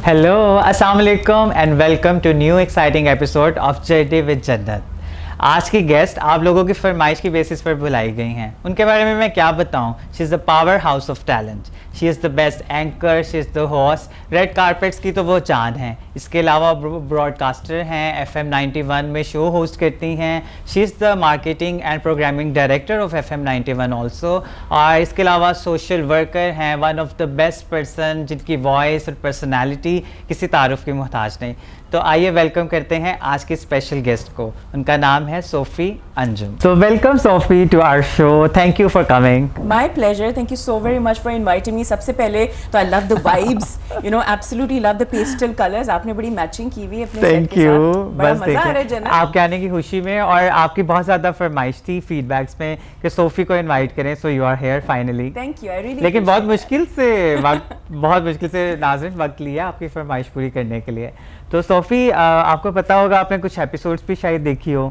Hello, अस्सलाम वालेकुम and welcome to new exciting episode of journey with Jannat. आज की गेस्ट आप लोगों की फरमाइश की बेसिस पर बुलाई गई हैं। उनके बारे में मैं क्या बताऊं। She is the power house of talent, she is the best anchor, she is the host. Red carpets की तो वो चांद हैं। इसके अलावा ब्रॉडकास्टर हैं, FM 91 में शो होस्ट करती हैं। She is the marketing and programming director of FM 91 also. और इसके अलावा सोशल वर्कर हैं, one of the best person जिनकी वॉइस और पर्सनैलिटी किसी तारुफ की मोहताज नहीं। तो आइए वेलकम करते हैं आज की स्पेशल गेस्ट को। उनका नाम है SoFi Anjum. So welcome Sophie to our show. Thank you for coming. My pleasure. Thank you so very much for inviting me. सबसे पहले तो I love the vibes. You know, absolutely love the pastel colors. आपने बड़ी matching की हुई है अपने set के साथ। बड़ा मजा आ रहा है जना। आपके आने की खुशी में और आपकी बहुत ज़्यादा फरमाइश थी फीडबैक्स में कि सोफ़ी को इनवाइट करें। So you are here finally. Thank you. I really. लेकिन बहुत मुश्किल से नाज़रीन वक्त लिया आपकी फरमाइश पूरी करने के लिए। तो सोफ़ी, आपको पता होगा आपने कुछ एपिसोड्स भी शायद देखी हो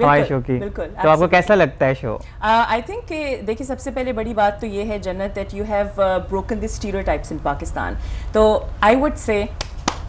हमारे शो की। बिल्कुल। तो आपको कैसा लगता है शो? आई थिंक देखिए, सबसे पहले बड़ी बात तो ये है Jannat that you have broken the stereotypes in Pakistan. तो I would say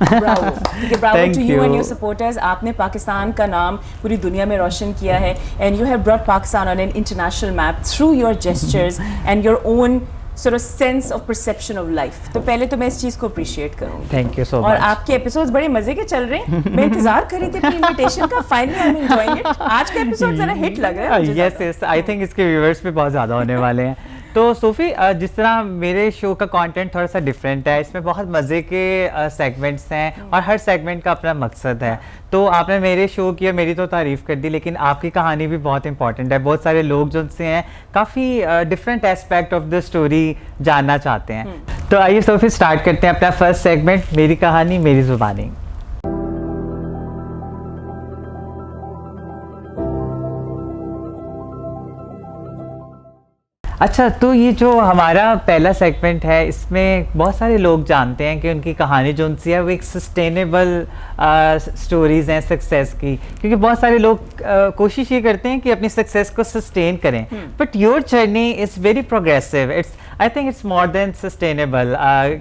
bravo to you and your supporters. आपने पाकिस्तान का नाम पूरी दुनिया में रोशन किया है and you have brought Pakistan on an international map through your gestures and your own sort of sense of perception of life। तो पहले तो मैं इस चीज़ को अप्रिशिएट करूँगी। Thank you so much. और आपके एपिसोड्स बड़े मजे के चल रहे हैं। मैं इंतजार कर रही थी अपनी इनविटेशन का। Finally I am enjoying it. आज का एपिसोड जरा हिट लग रहा है मुझे। यस, आई थिंक इसके व्यूअर्स भी बहुत ज़्यादा होने वाले हैं। तो सोफ़ी, जिस तरह मेरे शो का कंटेंट थोड़ा सा डिफरेंट है, इसमें बहुत मज़े के सेगमेंट्स हैं और हर सेगमेंट का अपना मकसद है। तो आपने मेरे शो की और मेरी तो तारीफ़ कर दी, लेकिन आपकी कहानी भी बहुत इंपॉर्टेंट है। बहुत सारे लोग जो उनसे हैं काफ़ी different aspect of the story जानना चाहते हैं। तो आइए सोफ़ी, स्टार्ट करते हैं अपना फर्स्ट सेगमेंट, मेरी कहानी मेरी ज़ुबानी। अच्छा, तो ये जो हमारा पहला सेगमेंट है, इसमें बहुत सारे लोग जानते हैं कि उनकी कहानी जो उनसी है वो एक सस्टेनेबल स्टोरीज़ हैं सक्सेस की। क्योंकि बहुत सारे लोग कोशिश ये करते हैं कि अपनी सक्सेस को सस्टेन करें, but your journey is very progressive. I think it's more than sustainable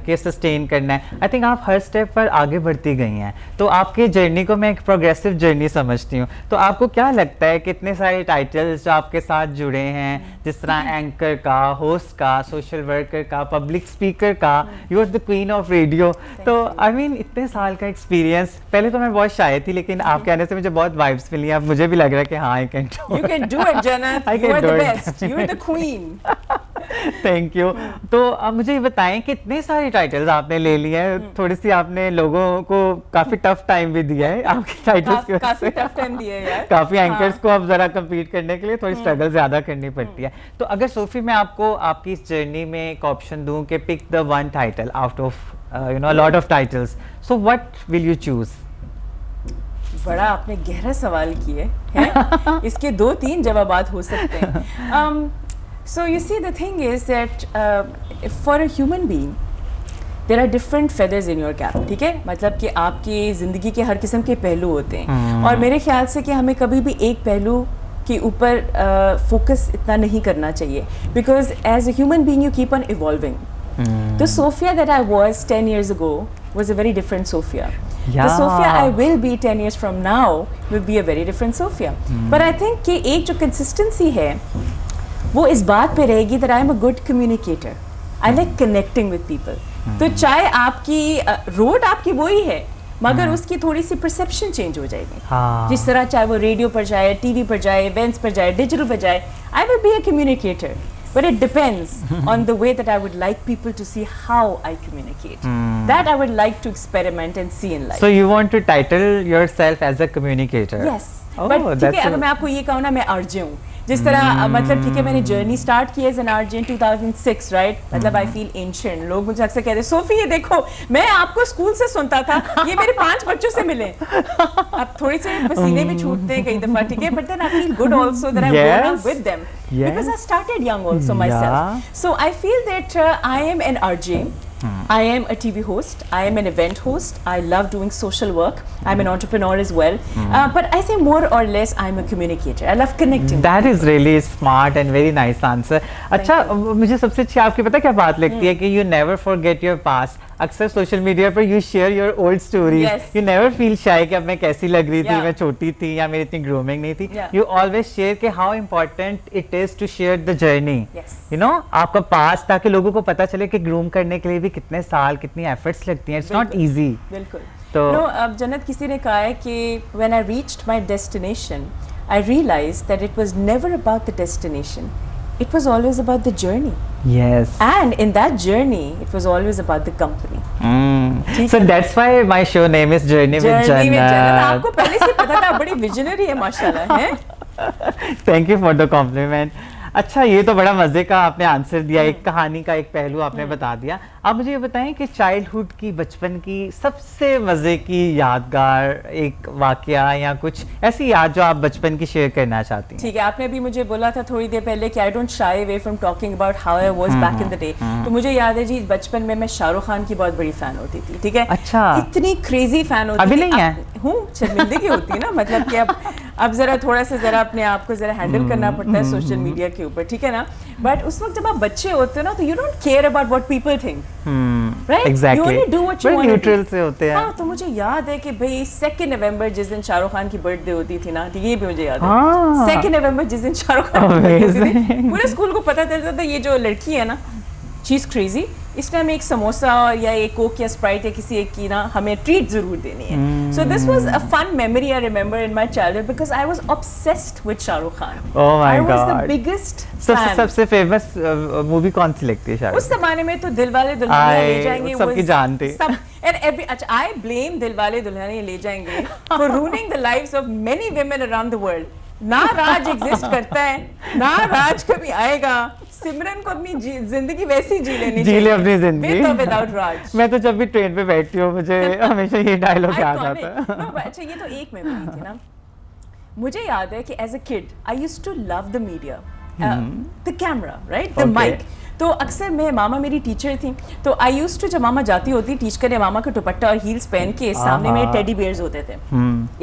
कि सस्टेन करना है। आई थिंक आप हर स्टेप पर आगे बढ़ती गई हैं। तो आपके जर्नी को मैं एक प्रोग्रेसिव जर्नी समझती हूँ। तो आपको क्या लगता है कि इतने सारे टाइटल्स जो आपके साथ जुड़े हैं, जिस तरह एंकर का, होस्ट का, सोशल वर्कर का, पब्लिक स्पीकर का, you are the queen of radio. तो आई मीन इतने साल का एक्सपीरियंस। पहले तो मैं बहुत शायद थी, लेकिन आपके आने से मुझे बहुत वाइब्स मिली। अब मुझे भी लग रहा है कि हाँ, I can do it. You can do it, Jannat. You are the best. You are the queen. Thank you. तो अब मुझे ये बताएं कि इतने सारे टाइटल्स आपने ले लिए हैं, थोड़ी सी आपने लोगों को काफी टफ टाइम भी दिया है आपके टाइटल्स की वजह से। काफी टफ टाइम दिया है यार। काफी एंकर्स को अब जरा कम्पीट करने के लिए थोड़ी स्ट्रगल ज्यादा करनी पड़ती है। तो अगर सोफी मैं आपको आपकी इस जर्नी में एक ऑप्शन दूं कि pick the one title out of a lot of titles, so what will you choose? बड़ा आपने गहरा सवाल किए हैं। इसके 2-3 जवाबात हो सकते हैं। So you see, the thing is that for a human being, there are different feathers in your cap. ठीक है, मतलब कि आपकी ज़िंदगी के हर किस्म के पहलू होते हैं और मेरे ख्याल से कि हमें कभी भी एक पहलू के ऊपर फोकस इतना नहीं करना चाहिए, because as a human being you keep on evolving. The Sophia that I was 10 years ago was a very different Sophia. Yeah. The Sophia I will be 10 years from now will be a very different Sophia. But I think कि एक जो consistency है वो इस बात पे रहेगी that I am a good communicator. I like connecting with people. तो चाहे आपकी रोड आपकी वही है, मगर उसकी थोड़ी सी परसेप्शन चेंज हो जाएगी। जिस तरह चाहे वो रेडियो पर जाए, टीवी पर जाए, इवेंट्स पर जाए, डिजिटल पर जाए, I will be a communicator. But it depends on the way that I would like people to see how I communicate. That I would like to experiment and see in life. So you want to title yourself as a communicator? Yes. But ठीक है, अगर मैं आपको ये कहूँ ना, मैं RJ हूँ। जिस तरह मतलब ठीक है, मैंने जर्नी स्टार्ट की as an RJ in 2006, right? मतलब आई फील एंशिएंट। लोग मुझे अक्सर कहते हैं, सोफी ये देखो, मैं आपको स्कूल से सुनता था, ये मेरे 5 बच्चों से मिले। अब थोड़े से पसीने भी छूटते हैं कई दफा, ठीक है, but then I feel good also that I grown up with them, because I started young also myself. So I feel that I am an RJ I am a TV host. I am an event host. I love doing social work. I'm an entrepreneur as well. But I think more or less I'm a communicator. I love connecting. That is really smart and very nice answer. अच्छा, मुझे सबसे अच्छी आपकी पता क्या बात लगती है कि you never forget your past. अक्सर सोशल मीडिया पर you share your old stories. Yes. You never feel shy कि अब मैं कैसी लग रही थी, Yeah. मैं छोटी थी या मेरी इतनी ग्रूमिंग नहीं थी. Yeah. You always share कि how important it is to share the journey. Yes. You know, आपका पास, ताकि लोगों को पता चले कि ग्रूम करने के लिए भी कितने साल, कितनी एफर्ट्स लगती हैं. It's not easy. बिल्कुल. तो No, अब जन्नत किसी ने कहा है कि when I reached my destination, I realized that it was never about the destination. It was always about the journey. yes. And in that journey, it was always about the company. So that's why my show name is Journey with journey में जन्नत. Jannat. आपको पहले से पता था, बड़ी visionary है माशाल्लाह है. Thank you for the compliment. अच्छा, ये तो बड़ा मजे का आपने आंसर दिया, एक कहानी का एक पहलू आपने बता दिया. आप मुझे ये बताएं कि चाइल्डहुड की, बचपन की सबसे मजे की यादगार एक वाकया या कुछ ऐसी याद जो आप बचपन की शेयर करना चाहती हैं. ठीक है, आपने अभी मुझे बोला था थोड़ी देर पहले कि I don't shy away from talking about how I was back in the day. तो मुझे याद है जी, बचपन में मैं शाहरुख खान की बहुत बड़ी फैन होती थी. ठीक है, अच्छा. इतनी क्रेजी फैन होती अभी थी. नहीं है? हूँ, शर्मिंदगी होती है ना, मतलब कि अब जरा थोड़ा सा जरा अपने आप को जरा हैंडल करना पड़ता है सोशल मीडिया के ऊपर. ठीक है ना, बट उस वक्त जब आप बच्चे होते हो ना, तो you don't care about what people think. Right? Exactly. You only do what you बड़े want to न्यूट्रल do. से होते हैं. हाँ, तो मुझे याद है कि भाई 2 नवंबर जिस दिन शाहरुख खान की बर्थडे होती थी ना, तो ये भी मुझे याद है. हाँ. 2 नवंबर जिस दिन शाहरुख खान की birthday होती थी, Amazing. पूरे स्कूल को पता चलता था ये जो लड़की है ना, शी इज क्रेजी, इसने हमें एक समोसा या एक कोक या स्प्राइट या किसी एक की ना हमें ट्रीट जरूर देनी है. So this was a fun memory I remember in my childhood because I was obsessed with Shahrukh Khan. Oh my I was the God. Biggest सबसे फेमस मूवी कौन सी लगती है शायद? उस जमाने में तो दिलवाले दुल्हनिया ले जाएंगे सबकी जान थी. सब and every अच्छा, I blame दिलवाले दुल्हनिया ले जाएंगे for ruining the lives of many women around the world. ना राज एग्जिस्ट करता है, ना राज कभी आएगा. सिमरन को अपनी जिंदगी वैसी जी लेनी जी ले अपनी जिंदगी. with or without राज. मैं तो जब भी ट्रेन पे बैठती हूँ मुझे हमेशा ये डायलॉग याद Iconic. आता है. No, but अच्छा, ये तो एक मेमोरी थी ना. मुझे याद है कि as a kid I used to love the media, the camera, right, the Okay. Mic. तो अक्सर मैं, मामा मेरी टीचर थी, तो आई यूज्ड टू, जब मामा जाती होती टीच करने, मामा का दुपट्टा और हील्स पहन के सामने मेरे टेडी बियर्स होते थे.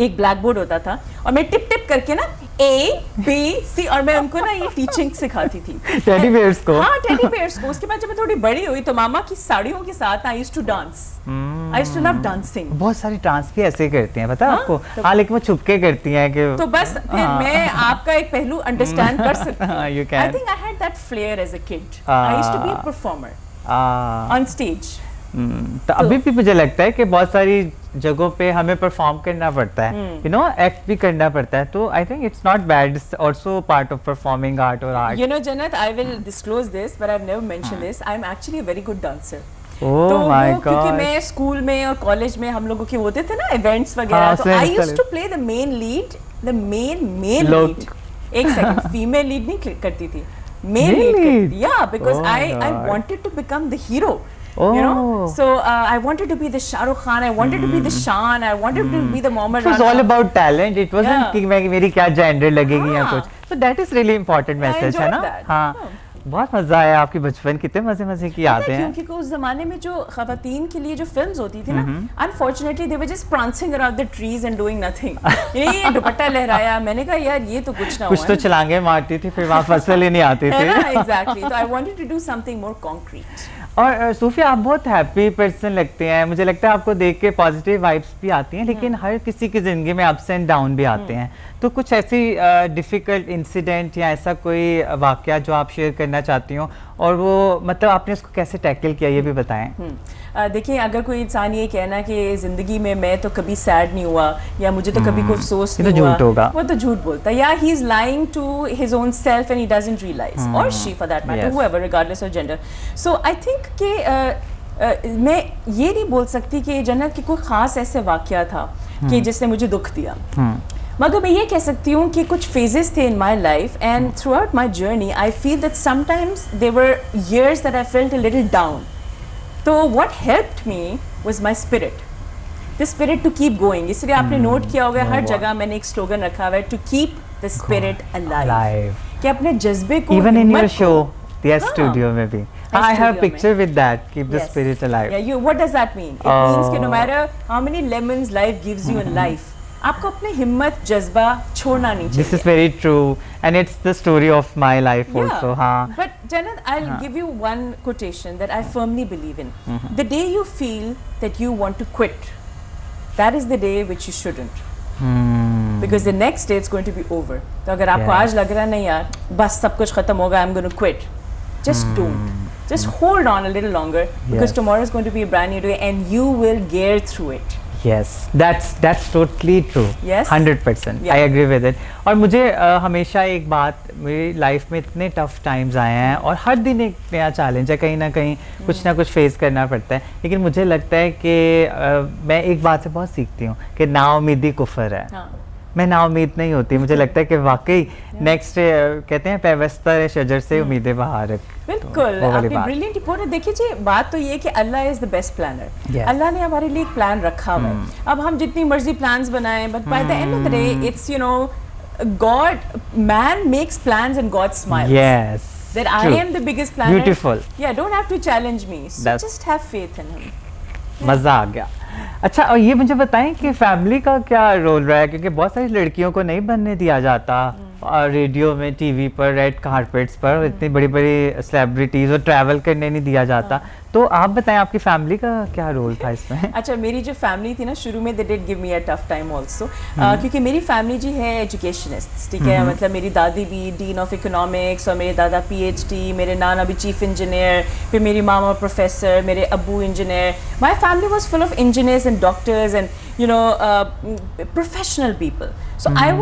एक ब्लैक बोर्ड होता था और मैं टिप टिप करके ना ABC, और मैं उनको ना ये टीचिंग सिखाती थी टेडी बियर्स को. हाँ, टेडी बियर्स को. उसके बाद जब मैं थोड़ी बड़ी हुई तो मामा की साड़ियों के साथ I used to dance. I used to love dancing. बहुत सारी डांस भी ऐसे करती हैं, पता है हाँ, आपको? तो- हाँ, लेकिन वो छुपके करती हैं कि तो बस फिर मैं आपका एक पहलू अंडरस्टैंड कर सकती हूँ. You can. I think I had that flair as a kid. I used to be a performer on stage. तो अभी भी मुझे लगता है कि बहुत सारी जगहों पे हमें परफॉर्म करना पड़ता है, यू नो, एक्ट भी करना पड़ता है. तो I think it's not bad, it's also part of performing art और art. You know, Jannat, I will disclose this, but I've never mentioned this. I'm actually a very good dancer. ओह तो my वो क्योंकि God. मैं school में और college में हम लोगों के होते थे ना इवेंट्स वगैरह, हाँ, तो same, I used same. To play the main lead, the main लोग- लीड. एक सेकंड, फीमेल लीड नहीं करती थी, मेल Male लीड lead? करती थी. या because Oh I my God. Wanted to become the hero. You know, Oh. so I wanted to be the Shah Rukh Khan, I wanted to be the Shan, I wanted to be the Mohammed It was all about talent. It wasn't Yeah. कि मेरी क्या gender लगेगी या हाँ. कुछ. So that is really important I message, है enjoyed ना? that. हाँ. हाँ. बहुत मजा आया आपकी बचपन, कितने मजे मजे की यादें हैं. क्योंकि उस जमाने में जो खवातीन के लिए जो फिल्म्स होती थी ना, unfortunately they were just prancing around the trees and doing nothing. ये दुपट्टा लहराया, मैंने कहा यार ये तो कुछ ना कुछ हुआ तो है. छलांगे मारती थी, फिर वहाँ फसल ही नहीं आती है ना, थी. एग्जैक्टली. तो I wanted to do something more concrete. और सूफिया, आप बहुत हैप्पी पर्सन लगते हैं. मुझे लगता है आपको देख के पॉजिटिव वाइब्स भी आती हैं, लेकिन हर किसी की ज़िंदगी में अप्स एंड डाउन भी आते हैं. तो कुछ ऐसी डिफ़िकल्ट इंसिडेंट या ऐसा कोई वाक़या जो आप शेयर करना चाहती हो, और वो मतलब आपने उसको कैसे टैकल किया, ये भी बताएं. देखिए, अगर कोई इंसान ये कहना कि ज़िंदगी में मैं तो कभी सैड नहीं हुआ या मुझे तो कभी कोई अफसोस ये तो नहीं हुआ, झूठ होगा. वो तो झूठ बोलता है, या he is lying to his own self and he doesn't realize, और she for that matter, Yes. However regardless of gender. So I think कि मैं ये नहीं बोल सकती कि जन्नत की कोई ख़ास ऐसे वाक़या था कि जिसने मुझे दुख दिया, मगर मैं ये कह सकती हूँ कि कुछ फेजेस थे in my life, and throughout my journey I feel that sometimes there were years that I felt a little down. तो what helped me was my spirit, the spirit to keep going. इसलिए आपने note किया होगा हर जगह मैंने एक slogan रखा हुआ है, to keep the spirit alive. Live. कि अपने जज्बे को, इवन इन योर हिम्मत शो को- यस हाँ. स्टूडियो में भी I have studio picture with that. Keep the Yes. spirit alive. Yeah, you. What does that mean? It means कि no Oh. matter how many lemons life gives you in life, आपको अपनी हिम्मत जज्बा छोड़ना नहीं चाहिए. This is very true, and it's the story of my life also. हाँ. But Janat, I'll give you one quotation that I firmly believe in. The day you feel that you want to quit, that is the day which you shouldn't. Because the next day it's going to be over. तो अगर आपको Yes. आज लग रहा है नहीं यार बस सब कुछ खत्म होगा, I'm going to quit. Just don't. Just hold on a little longer because Yes. tomorrow is going to be a brand new day and you will gear through it. Yes, that's totally true. Yes? 100%. Yeah. I agree with it. और मुझे हमेशा एक बात, मेरी life में इतने tough times आए हैं और हर दिन एक नया चैलेंज है, कहीं ना कहीं कुछ ना कुछ फेस करना पड़ता है, लेकिन मुझे लगता है कि मैं एक बात से बहुत सीखती हूँ कि नाउमीदी कुफर है. हाँ. मैं नाउमीद नहीं होती. मुझे लगता है कि वाकई नेक्स्ट कहते हैं पैवस्तर शजर से उम्मीदें बाहर है. बिल्कुल, वो वाली आपने बात. Brilliant report. देखिए जी, बात तो ये है कि Allah is the best planner. Yes. Allah ने हमारे लिए एक प्लान रखा हुआ है. अब हम जितनी मर्जी प्लान्स बनाएं, but by the end of the day it's God, man makes plans and God smiles. Yes. That I True. am the biggest planner. Beautiful. Yeah, don't have to challenge me. So That's- just have faith in him. मज़ा आ गया. अच्छा, और ये मुझे बताएं कि family का क्या रोल रहा है, क्योंकि बहुत सारी लड़कियों को नहीं बनने दिया जाता रेडियो में, टीवी पर, रेड कारपेट्स पर, इतनी बड़ी बड़ी सेलिब्रिटीज और ट्रैवल करने नहीं दिया जाता. तो आप बताएं आपकी फैमिली का क्या रोल था इसमें? अच्छा, मेरी जो फैमिली थी ना, शुरू में they did give me a tough time also, क्योंकि मेरी फैमिली जी है एजुकेशनिस्ट. ठीक है, मतलब मेरी दादी भी डीन ऑफ इकोनॉमिक्स और मेरे दादा पीएचडी, मेरे नाना भी चीफ इंजीनियर, फिर मेरी मामा प्रोफेसर, मेरे अब्बू engineer. My family was full of engineers and doctors and professional people. So I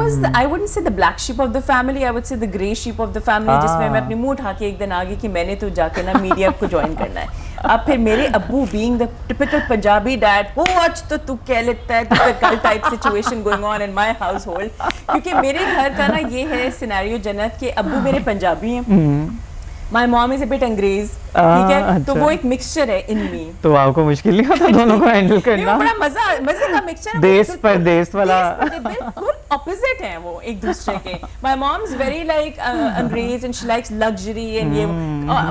wouldn't say the black sheep of the family, I would say the grey sheep of the family, जिसमें मैं अपनी मुंह उठा के एक दिन आ गई कि मैंने तो जाके ना मीडिया को ज्वाइन करना है. अब फिर मेरे अब्बू being the typical Punjabi dad, वो आज तो तू कह लेता है, typical type situation going on in my household, क्योंकि मेरे घर का ना ये है सिनेरियो जन्नत के अब्बू मेरे पंजाबी हैं, माई मॉम इज अ बिट अंग्रेज. ठीक है, तो वो एक मिक्सचर है इन मी. तो आपको मुश्किल नहीं होता दोनों को हैंडल करना? बड़ा मजे का मिक्सचर. देश परदेश वाला. बिल्कुल ऑपोजिट हैं वो एक दूसरे के. My mom is very like अंग्रेज and she likes luxury and ये.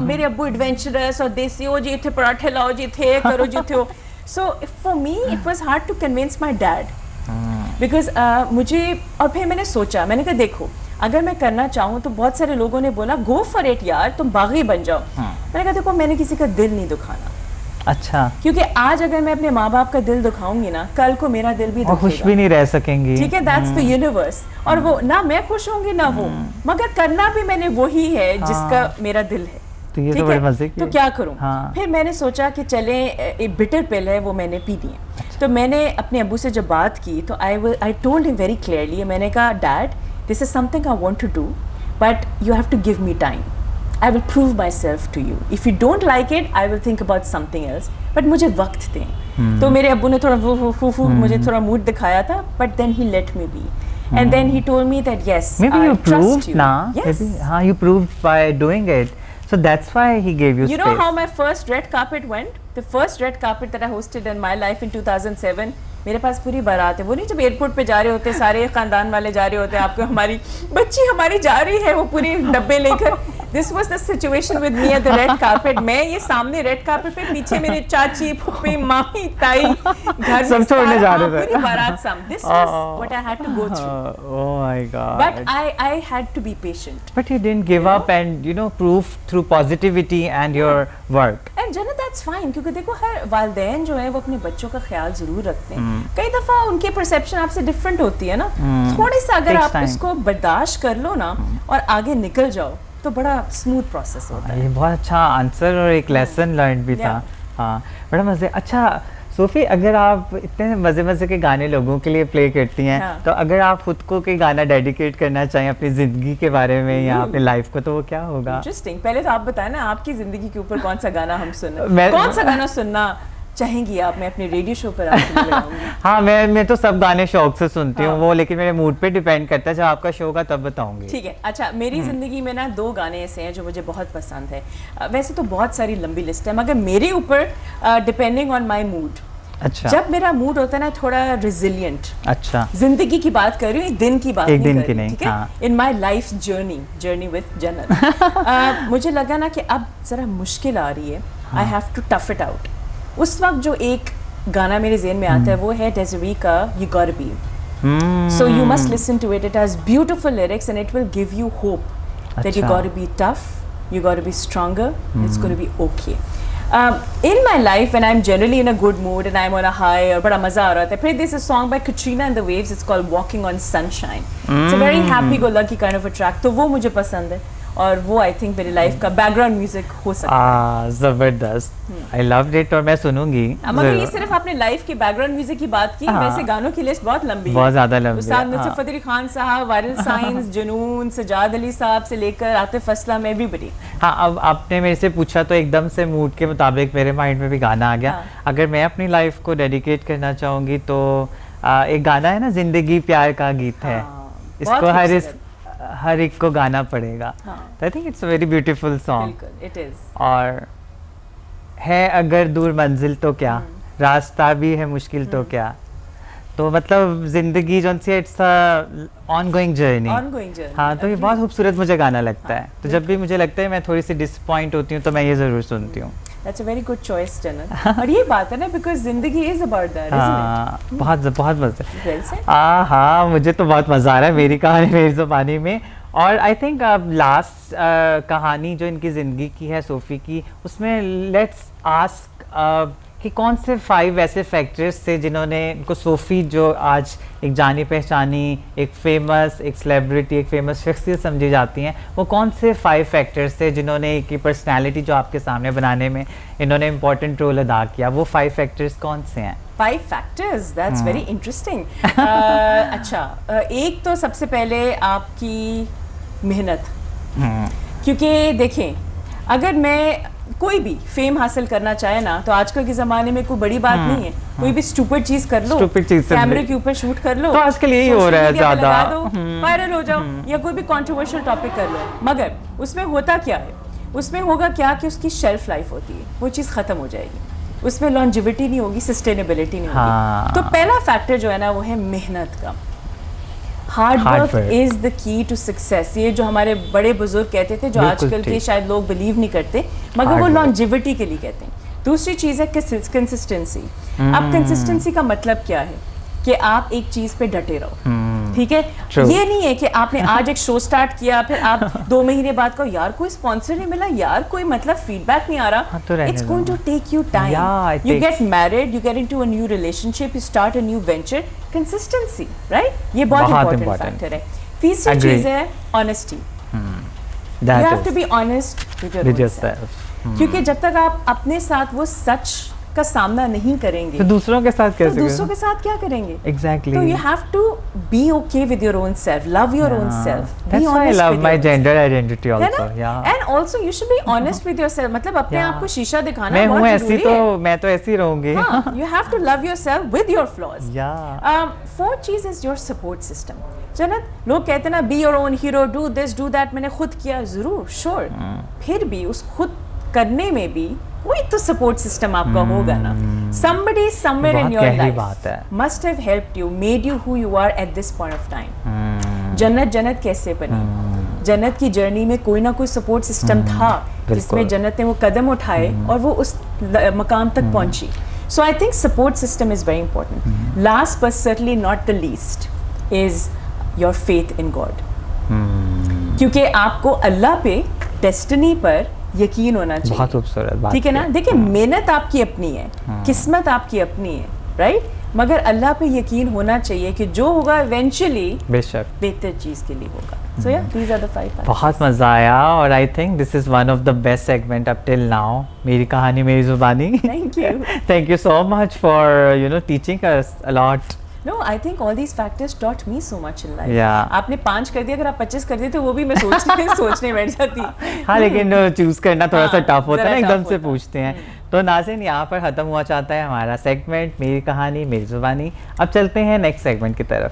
मेरे अब्बू एडवेंचरस और देसी, ओ जी इथे पराठे लाओ जी, थे करो जी थे. So for me it was hard to convince my dad, because मुझे. और फिर मैंने सोचा, मैंने कहा देखो, अगर मैं करना चाहूँ तो बहुत सारे लोगों ने बोला गो फॉर इट यार, तुम बागी बन जाओ. मैंने कहा देखो, मैंने किसी का दिल नहीं दुखाना. अच्छा. क्योंकि आज अगर मैं अपने माँ बाप का दिल दुखाऊंगी ना, कल को मेरा दिल भी और खुश भी नहीं रह सकेंगी. ठीक है, दैट्स द यूनिवर्स. और वो ना मैं खुश होंगी ना वो, मगर करना भी मैंने वही है जिसका मेरा दिल है. तो ये तो ठीक बड़े है, मजे की. तो क्या करूं? हाँ. फिर मैंने सोचा कि चले, एक बिटर पिल है वो मैंने पी दी है. तो मैंने अपने अब्बू से जब बात की तो I told him very clearly. मैंने कहा dad, this is something I want to do, but you have to give me time. I will prove myself to you. If you don't like it, I will think about something else. But मुझे वक्त दें. तो मेरे अब्बू ने थोड़ा मुझे थोड़ा मूड दिखाया था, but then he let me be. And then he told me that yes, Maybe I you trust proved you. ना. Yes. Maybe, हाँ, you proved by doing it. So that's why he gave you You space. know how my first red carpet went? The first red carpet that I hosted in my life in 2007. मेरे पास पूरी बारात है. वो नहीं जब airport पे जा रहे होते, सारे खानदान वाले जा रहे होते, आपको हमारी बच्ची हमारी जा रही है वो पूरे डब्बे लेकर. This was the situation with me at the red carpet. मैं ये सामने रेड कार्पेट पे, पीछे मेरे चाची, फूफी, मामी, ताई, घर सब छोड़ने जा रहे थे. पूरी बारात सामने. This was what I had to go through. Oh my God. But I had to be patient. But you didn't give up and prove through positivity and your work. And Jannat, that's fine, क्योंकि देखो हर वालिदैन जो है वो अपने बच्चों का ख्याल जरूर रखते हैं. कई दफ़ा उनकी परसेप्शन आपसे डिफरेंट होती है ना. थोड़ी सा अगर Takes आप time. इसको बर्दाश्त कर लो ना और आगे निकल जाओ तो बड़ा स्मूथ प्रोसेस होता है. ये बहुत अच्छा आंसर और एक लेसन लर्न भी था. Yeah. हाँ, बड़ा मज़े. अच्छा सोफी, अगर आप इतने मज़े मज़े के गाने लोगों के लिए प्ले करती हैं, हाँ. तो अगर आप खुद को कोई गाना डेडिकेट करना चाहें अपनी ज़िंदगी के बारे में या अपनी लाइफ को, तो वो क्या होगा? इंटरेस्टिंग. पहले तो आप बताएं ना, आपकी जिंदगी के ऊपर कौन सा गाना हम सुनना, मैं- कौन सा गाना सुनना चाहेंगी आप? मैं अपने रेडियो शो पर आपके लिए लगाऊंगी. हाँ, मैं तो सब गाने शौक से सुनती हूँ. हाँ. वो लेकिन मेरे मूड पे डिपेंड करता है. जब आपका शो होगा तब बताऊंगी. ठीक है. अच्छा, मेरी ज़िंदगी में ना 2 गाने ऐसे हैं जो मुझे बहुत पसंद है. वैसे तो बहुत सारी लंबी लिस्ट है, मगर मेरे ऊपर डिपेंडिंग ऑन माय मूड अच्छा जब मेरा मूड होता है ना थोड़ा रिजिलियंट, अच्छा जिंदगी की बात कर रही हूँ, एक दिन की बात एक नहीं दिन कर की रही, नहीं, ठीक है? हाँ। इन माई लाइफ जर्नी विद जन्नत मुझे लगा ना कि अब जरा मुश्किल आ रही है, I have to tough it out. उस वक्त जो एक गाना मेरे ज़हन में आता है वो है डेज़री का you got be. So you must listen to it. It has beautiful lyrics and it will give you hope that you अच्छा। got to be tough, you got to be stronger, it's going to be okay. In my life, when I'm generally in a good mood and I'm on a high और बड़ा मज़ा आ रहा था, फिर there's a song by Katrina and the Waves, it's called Walking on Sunshine. It's a very happy-go-lucky kind of a track. तो वो मुझे पसंद है और वो आई थिंक मेरी लाइफ का बैकग्राउंड म्यूजिक हो सकता है। जबरदस्त, आई लव्ड इट और मैं सुनूंगी मगर ये जरूर। सिर्फ आपने लाइफ के बैकग्राउंड म्यूजिक की बात की, हाँ। वैसे गानों की लिस्ट बहुत लंबी है, बहुत ज़्यादा लंबी है, उस्ताद नुसरत हाँ। फतेह अली खान साहब, वारिल साइंस, जुनून, सजाद अली साहब से लेकर आतिफ असलम, एवरीबडी। हाँ, अब आपने मेरे से पूछा तो एकदम से मूड के मुताबिक मेरे माइंड में भी गाना आ गया। हाँ। अगर मैं अपनी लाइफ को डेडिकेट करना चाहूँगी तो एक गाना है ना, जिंदगी प्यार का गीत है, हाँ, इसको बहुत हर एक को गाना पड़ेगा। हाँ। I think it's a very beautiful song. बिल्कुल, इट इज। और है अगर दूर मंजिल तो क्या, रास्ता भी है मुश्किल तो क्या, तो मतलब जिंदगी जो see it's on going journey. Ongoing journey. हाँ, तो ये बहुत खूबसूरत मुझे गाना लगता है। तो जब भी मुझे लगता है मैं थोड़ी सी डिसअपॉइंट होती हूँ तो मैं ये ज़रूर सुनती हूँ। That's a very good choice जन्नत। और ये बात है ना, बिकॉज़ जिंदगी इज अबाउट दैट, हाँ, बहुत बहुत मज़ा। Well said. हाँ, मुझे तो बहुत मज़ा आ रहा है मेरी कहानी मेरी ज़ुबानी में। और आई थिंक अब लास्ट कहानी जो इनकी ज़िंदगी की है सोफ़ी की, उसमें लेट्स आस्क कि कौन से 5 ऐसे फैक्टर्स थे जिन्होंने इनको सोफ़ी जो आज एक जानी पहचानी, एक फेमस, एक सेलिब्रिटी, एक फेमस शख्सियत समझी जाती हैं, वो कौन से 5 फैक्टर्स थे जिन्होंने की पर्सनालिटी जो आपके सामने बनाने में इन्होंने इम्पोर्टेंट रोल अदा किया? वो 5 फैक्टर्स कौन से हैं? 5 फैक्टर्स, दैट्स वेरी इंटरेस्टिंग। अच्छा, एक तो सबसे पहले आपकी मेहनत, क्योंकि देखें अगर मैं कोई भी फेम हासिल करना चाहे ना तो आजकल के ज़माने में कोई बड़ी बात नहीं है, कोई भी स्टूपिड चीज़ कर लो, Stupid चीज़ से कैमरे भी। के ऊपर शूट कर लो, तो आजकल यही हो social रहा है media पे ज़्यादा। लगा दो, वायरल हो जाओ, या कोई भी कंट्रोवर्शियल टॉपिक कर लो। मगर उसमें होता क्या है, उसमें होगा क्या कि उसकी शेल्फ लाइफ होती है, वो चीज़ ख़त्म हो जाएगी, उसमें लॉन्जिविटी नहीं होगी, सस्टेनेबिलिटी नहीं हाँ। होगी। तो पहला फैक्टर जो है ना वो है मेहनत का। Hard Hard work work। Is the key to success, ये जो हमारे बड़े बुजुर्ग कहते थे, जो बिल्कुल आजकल के ठीक। शायद लोग बिलीव नहीं करते, मगर Hard वो work। लॉन्जिविटी के लिए कहते हैं। दूसरी चीज़ है कंसिस्टेंसी। अब कंसिस्टेंसी का मतलब क्या है कि आप एक चीज़ पे डटे रहो, ठीक है? True। ये नहीं है कि आपने आज एक शो स्टार्ट किया, फिर आप 2 महीने बाद कहो यार कोई स्पॉन्सर नहीं मिला, यार कोई मतलब फीडबैक नहीं आ रहा। हाँ, तो रहने इट्स दो। Going to take you Yeah, time, it you takes- get married, you get into a new relationship, you start a new venture, consistency, right? ये बहुत बहुत इंपॉर्टेंट important। फैक्टर है। तीसरी Agree। चीज़ है honesty. You That have is to be honest with with yourself। क्योंकि जब तक आप अपने साथ वो सच का सामना नहीं करेंगे तो दूसरों के साथ तो कैसे दूसरों के साथ क्या करेंगे? एग्जैक्टली? तो you have to be okay with your own self, love your own self, be That's why I honest love with my your own gender identity self, है also। ना? Yeah। And also you should be honest with yourself, मतलब अपने Yeah। आप को शीशा दिखाना मैं हूँ बहुत ऐसी जरूरी तो है। मैं तो ऐसी रहूंगी। हाँ, you have to love yourself with your flaws. Yeah। Fourth चीज is your support system। जन्नत, लोग कहते हैं ना be your own hero, do this, do that, मैंने खुद किया, जरूर, sure, फिर भी उस खुद करने में भी कोई तो सपोर्ट सिस्टम आपका होगा ना। Somebody somewhere in बहुत your गहरी life बात है। must have helped you, made you who you are at this point of time। जन्नत कैसे बनी? जन्नत की जर्नी में कोई ना कोई सपोर्ट सिस्टम था जिसमें बिल्कुल। जन्नत ने वो कदम उठाए और वो उस मकाम तक पहुंची। So I think support system is very important. Last but certainly not the least is your faith in God, क्योंकि आपको अल्लाह पे, डेस्टिनी पर यकीन होना चाहिए। बहुत खूबसूरत बात ठीक है ना? की। देखिए, मेहनत आपकी अपनी है, किस्मत आपकी अपनी है, राइट? मगर अल्लाह पे यकीन होना चाहिए कि जो होगा इवेंचुअली बेशक। बेहतर चीज़ के लिए होगा। सो या दीज आर द 5 फैक्टर्स। बहुत मज़ा आया और I think this is one of the best segment up till now. मेरी कहानी मेरी ज़ुबानी। Thank you. Thank you so much for teaching us a lot. No, I think all these factors taught me so much in life. Yeah. आपने 5 कर दिया, अगर आप 25 कर दिए तो वो भी मैं सोचने बैठ जाती। हाँ, लेकिन चूज करना थोड़ा सा हाँ, टफ होता है ना, ज़रा एकदम tough से होता। पूछते हैं। तो नाज़रीन, यहाँ पर ख़त्म हुआ चाहता है हमारा सेगमेंट मेरी कहानी मेरी ज़ुबानी। अब चलते हैं नेक्स्ट सेगमेंट की तरफ।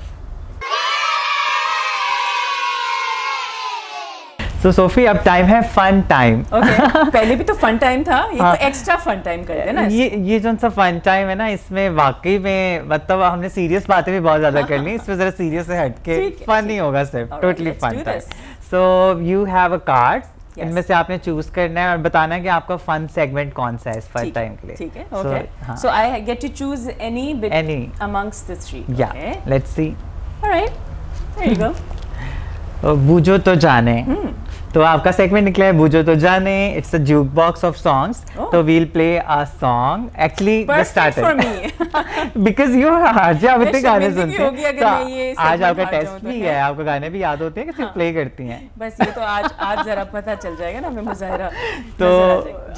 सो सोफी अब टाइम है फन टाइम। ओके पहले भी तो फन टाइम था, ये तो एक्स्ट्रा फन टाइम कर देना। ये जो सा फन टाइम है ना, इसमें वाकई में मतलब हमने सीरियस बातें भी बहुत ज्यादा कर ली, इसमें जरा सीरियस से हटके फन ही होगा सिर्फ, totally fun time. So you have a card, इनमें से आपने चूज करना है और बताना है कि आपका फन सेगमेंट कौन सा है इस फन टाइम के लिए। ठीक है, okay. So I get to choose any amongst the three. या let's see. Alright, there you go. बूझो तो जाने। तो आपका सेगमेंट निकला है बूझो तो जाने। It's a juke box of songs. तो we'll play a song, actually the starter, because you आज आप इतने गाने सुनते हैं, तो आज आपका टेस्ट भी है, आपको गाने भी याद होते हैं कि सिर्फ प्ले करती हैं। बस ये तो आज जरा पता चल जाएगा ना, हमें मुजाहिरा। तो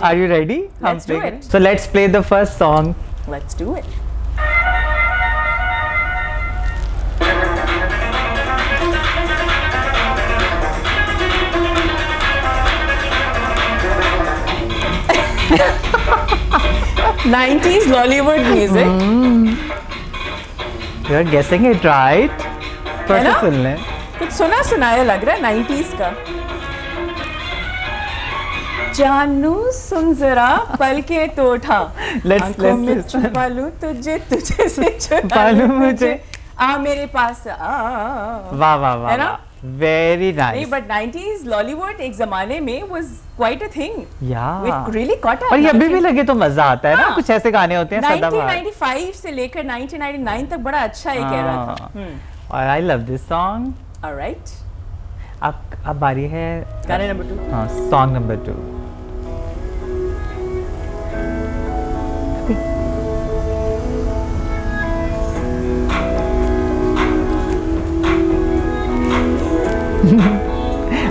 are you ready? Let's do it. So let's play the first song. Let's do it. '90s Lollywood music. You're guessing it right. थोड़ा सा सुन लें। कुछ सुना सुनाया लग रहा है 90s का। जानू सुन जरा पल के तो उठा, आंखों में छुपा लूं तुझे, तुझे से छुपा लूं मुझे, आ मेरे पास आ। वाह वाह वाह, है ना? Very nice. नहीं, but 90s Lollywood एक जमाने में was quite a thing. Yeah. It really caught up. पर ये अभी भी लगे तो मजा आता है ना, कुछ ऐसे गाने होते हैं सदाबहार। 1995 से लेकर 1999 तक बड़ा अच्छा ही कह रहा था। और I love this song. Alright. अब बारी है गाने नंबर 2। हाँ, song number 2.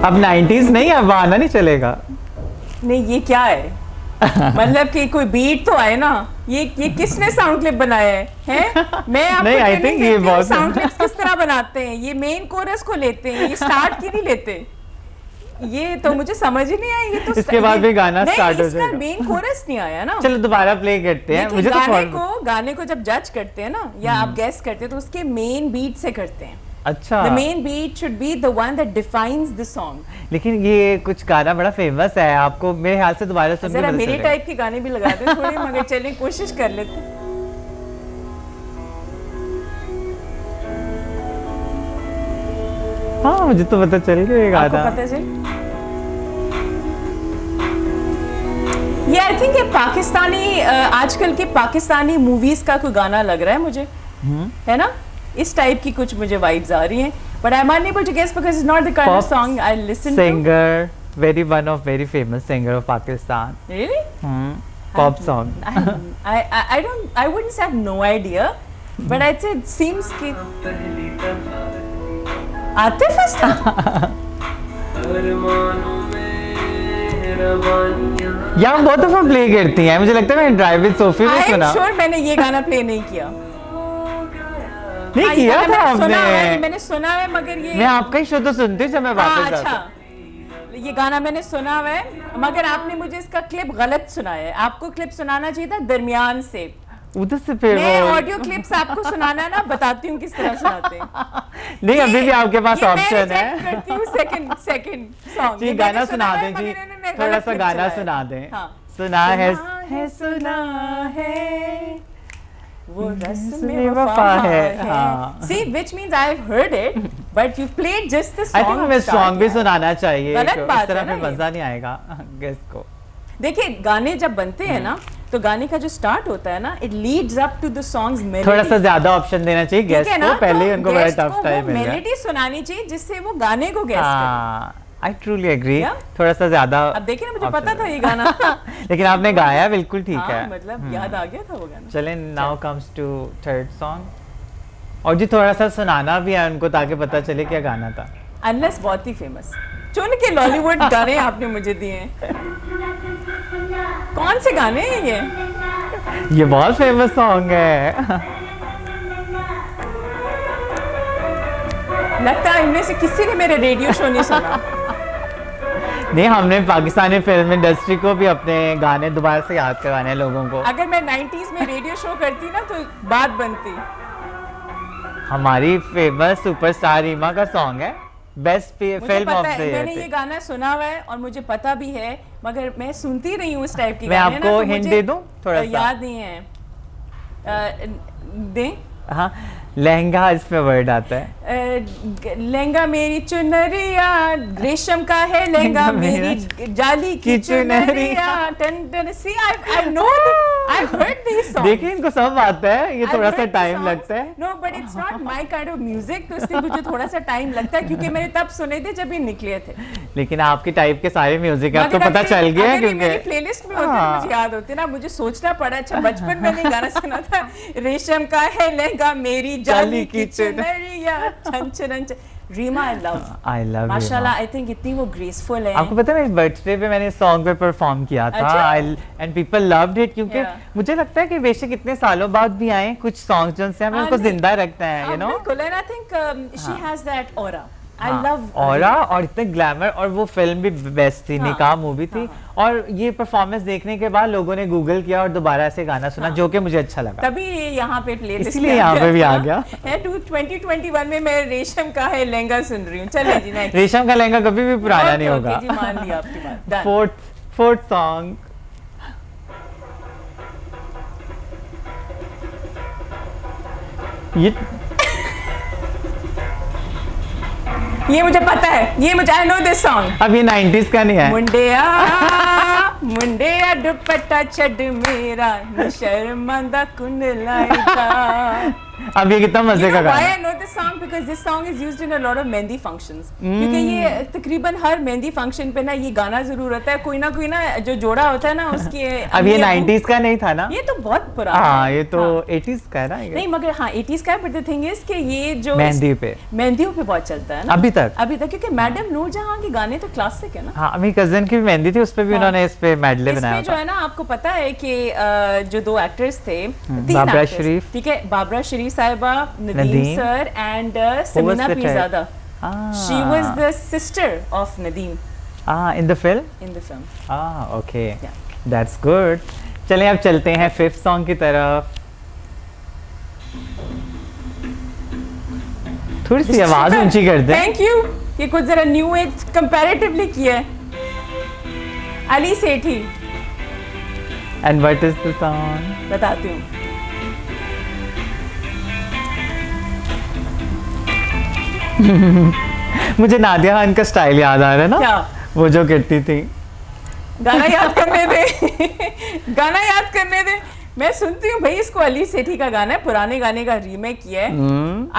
अब 90s नहीं, अब आना नहीं चलेगा। नहीं, ये क्या है? मतलब कि कोई बीट तो आए ना। ये किसने साउंड क्लिप बनाया है? मैं आपको नहीं, I think ये बहुत साउंड क्लिप्स किस तरह बनाते हैं। ये मेन कोरस को लेते हैं, ये स्टार्ट क्यों नहीं लेते? ये तो मुझे समझ ही नहीं आया। ये तो इसके बाद भी गाना स्टार्ट हो जाएगा। मेन कोरस नहीं आया ना। चलो दोबारा प्ले करते हैं। मुझे तो गाने को जब जज करते हैं ना, या आप गेस करते हैं, तो उसके मेन बीट से करते हैं। अच्छा, the main beat should be the one that defines the song. लेकिन ये कुछ गाना बड़ा फेमस है, आपको मेरे ख्याल से दोबारा सुन के जरा मेरे टाइप के गाने भी लगा दे थोड़े, मगर चलें कोशिश कर लेते। हाँ, मुझे तो पता चल गया ये गाना। आपको पता चल? ये आई थिंक ये पाकिस्तानी आजकल के पाकिस्तानी मूवीज का कोई गाना लग रहा है मुझे, है ना? इस टाइप की कुछ मुझे वाइब्स आ रही हैं, but I'm unable to guess because it's not the kind of song I listen to. Singer, one of very famous singer of Pakistan. Really? Pop song. I wouldn't say I have no idea, but I'd say it seems कि आतिफ असलम। या बहुत दफा play करती हैं, मुझे लगता है मैंने ड्राइव विद सोफी में सुना। श्योर मैंने ये गाना प्ले नहीं किया। नहीं किया था आपने? मैंने सुना है, मगर ये मैं आपका ही शो तो सुनती हूँ जब मैं वापस जाता हूँ। अच्छा, ये गाना मैंने सुना है, मगर आपने मुझे इसका क्लिप गलत सुनाया है। आपको क्लिप सुनाना चाहिए था दरमियान से, उधर से। फिर मैं ऑडियो क्लिप्स आपको सुनाना ना, बताती हूँ किस तरह सुनाते हैं। नहीं, अभी भी आपके पास ऑप्शन है। मैं करती हूँ सेकंड सॉन्ग। जी, गाना सुना दें जी, थोड़ा सा गाना सुना दें। सुना है सुना है वो रस्म वफा है। हाँ। See, which means I've heard it, but you played just the song. I think मैं सॉन्ग भी सुनाना चाहिए। गलत बात है ना, मजा नहीं आएगा गेस्ट को। देखिए, गाने जब बनते हैं ना, तो गाने का जो स्टार्ट होता है ना, it leads up to the song's melody. थोड़ा सा ज्यादा ऑप्शन देना चाहिए गेस्ट को, पहले ही उनको बड़ा टफ टाइम मिल गया। मेलोडी सुनानी चाहिए जिससे वो गाने को गेस करे। I truly agree. थोड़ा सा ज्यादा। अब देखिए ना, मुझे पता था ये गाना। लेकिन आपने गाया बिल्कुल ठीक है। मतलब याद आ गया था वो गाना। चलें, now comes to third song. और जी थोड़ा सा सुनाना भी है उनको, ताकि पता चले क्या गाना था। Unless बहुत ही फेमस चुन के लॉलीवुड गाने आपने मुझे दिए हैं। कौन से गाने हैं ये? ये बहुत फेमस सॉन्ग है। लगता है इनमें से किसी ने मेरे रेडियो शो नहीं सुना। नहीं, हमने पाकिस्तानी फिल्म इंडस्ट्री को भी अपने गाने दोबारा से याद करवाने हैं लोगों को। अगर मैं 90s में रेडियो शो करती ना, तो बात बनती। हमारी फेमस सुपरस्टार रीमा का सॉन्ग है। बेस्ट मुझे फिल्म ऑफ पता है, द मैंने ये ईयर। गाना सुना हुआ है और मुझे पता भी है, मगर मैं सुनती नहीं हूँ इस टाइप की मैं गाने आपको ना, तो हिंट मुझे, दे दूं थोड़ा सा? याद नहीं है। दें। हाँ, लहंगा इसमें वर्ड आता है। लहंगा मेरी चुनरिया, रेशम का है लहंगा मेरी जाली की चुनरिया। टन टन, see I know, I heard these songs. देखिए इनको सब आता है, ये थोड़ा सा टाइम लगता है। No but it's not my kind of music, तो इसलिए मुझे थोड़ा सा टाइम लगता है, क्योंकि मैंने तब सुने थे जब ये निकले थे। लेकिन आपके टाइप के सारे म्यूजिक आपको मगर पता अगर चल गया है, अगर ये मेरी क्योंकि प्लेलिस्ट में होते तो हाँ। मुझे याद होते ना, मुझे सोचना पड़ा। अच्छा, बचपन में मैंने गाना सुना था, रेशम का है लहंगा मेरी जाली की चुनरिया, छन छन छन। Reema I love, I love माशाल्लाह, आई थिंक इतनी वो ग्रेसफुल है। आपको पता है मेरे बर्थडे पे मैंने सॉन्ग पे परफॉर्म किया था, अच्छा? एंड पीपल लव्ड इट, क्योंकि Yeah. मुझे लगता है कि बेशक इतने सालों बाद भी आए कुछ सॉन्ग्स जो से हमें हाँ, उनको नहीं। जिंदा रखते हैं, यू नो। बिल्कुल, and I think she has that aura. I हाँ, लव ऑरा, और इतने ग्लैमर, और वो फिल्म भी बेस्ट थी, हाँ, निकाह मूवी थी। हाँ। और ये परफॉर्मेंस देखने के बाद लोगों ने गूगल किया और दोबारा से गाना सुना, हाँ। जो कि मुझे अच्छा लगा। तभी ये यहाँ पे प्लेलिस्ट इसलिए यहाँ पे भी आ गया। है 2021 में मैं रेशम का है लहंगा सुन रही हूँ। चलिए जी, नेक्स्ट। रेशम का लहंगा कभी भी पुराना नहीं होगा। जी, मान लिया आपकी बात। Done. फोर्थ सॉन्ग, ये मुझे पता है, ये मुझे, आई नो दिस सॉन्ग। अब ये 90s का नहीं है। मुंडिया मुंडिया दुपट्टा छड़ मेरा, नी शर्मांदा कुन लाइदा। अब ये कितना मजे का why गाना I know this song because this song is used in a lot of mehndi functions. क्योंकि ये तकरीबन हर मेहंदी फंक्शन पे ना ये गाना जरूर होता है। कोई ना जो जोड़ा होता है ना उसके। अब ये 90s का नहीं था ना? ये तो बहुत पुराना हाँ, है। ये तो हाँ। 80s का है ना ये? नहीं, मगर हाँ 80s का है, बट द थिंग इज कि ये जो मेहंदी पे, मेहंदियों पे बहुत चलता है ना अभी तक। क्योंकि मैडम नूरजहां के गाने तो क्लासिक है ना। हाँ, मेरी कजन की भी मेहंदी थी, उस पे भी हाँ। उन्होंने इस पे मेडले बनाया इसमें जो था। है ना, आपको पता है कि जो दो एक्टर्स थे, तीन बाबरा actors, शरीफ। ठीक है, बाबरा शरीफ साहिबा, Nadeem Nadeem. Sir and Samina the third? Pirzada. Ah. She was the sister of Nadeem in the film? in the film. Okay. Yeah. That's good. चलें अब चलते हैं फिफ्थ सॉन्ग की तरफ। थोड़ी सी आवाज ऊंची कर दे। Thank you. ये कुछ जरा न्यू एज कंपैरेटिवली किया है। अली सेठी, And what is the song? बताती हूँ। मुझे नादिया खान का स्टाइल याद आ रहा है ना, क्या? वो जो करती थी। गाना याद करने दे। गाना याद करने दे। मैं सुनती हूँ भाई, इसको अली सेठी का गाना है, पुराने गाने का रीमेक किया है।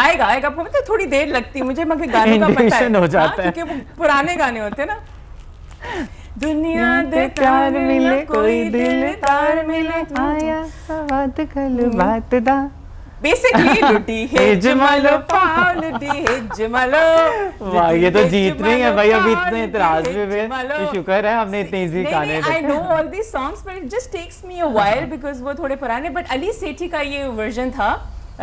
आएगा आएगा, आपको पता है थोड़ी देर लगती है मुझे, मगर गानों का पता Intuition है। हो जाता है। क्योंकि वो पुराने गाने होते हैं ना। दुनिया दे प्यार मिले कोई दिलदार मिले, आया बात कल बात दा। बेसिकली लुटी है जमालो पाव, लुटी है जमालो। वाह, ये तो जीत रही है भाई। अभी इतने इतराज में भी ये शुक्र है हमने इतने इजी गाने I know all these songs, but it just takes me a while because वो थोड़े पुराने। बट अली सेठी का ये वर्जन था,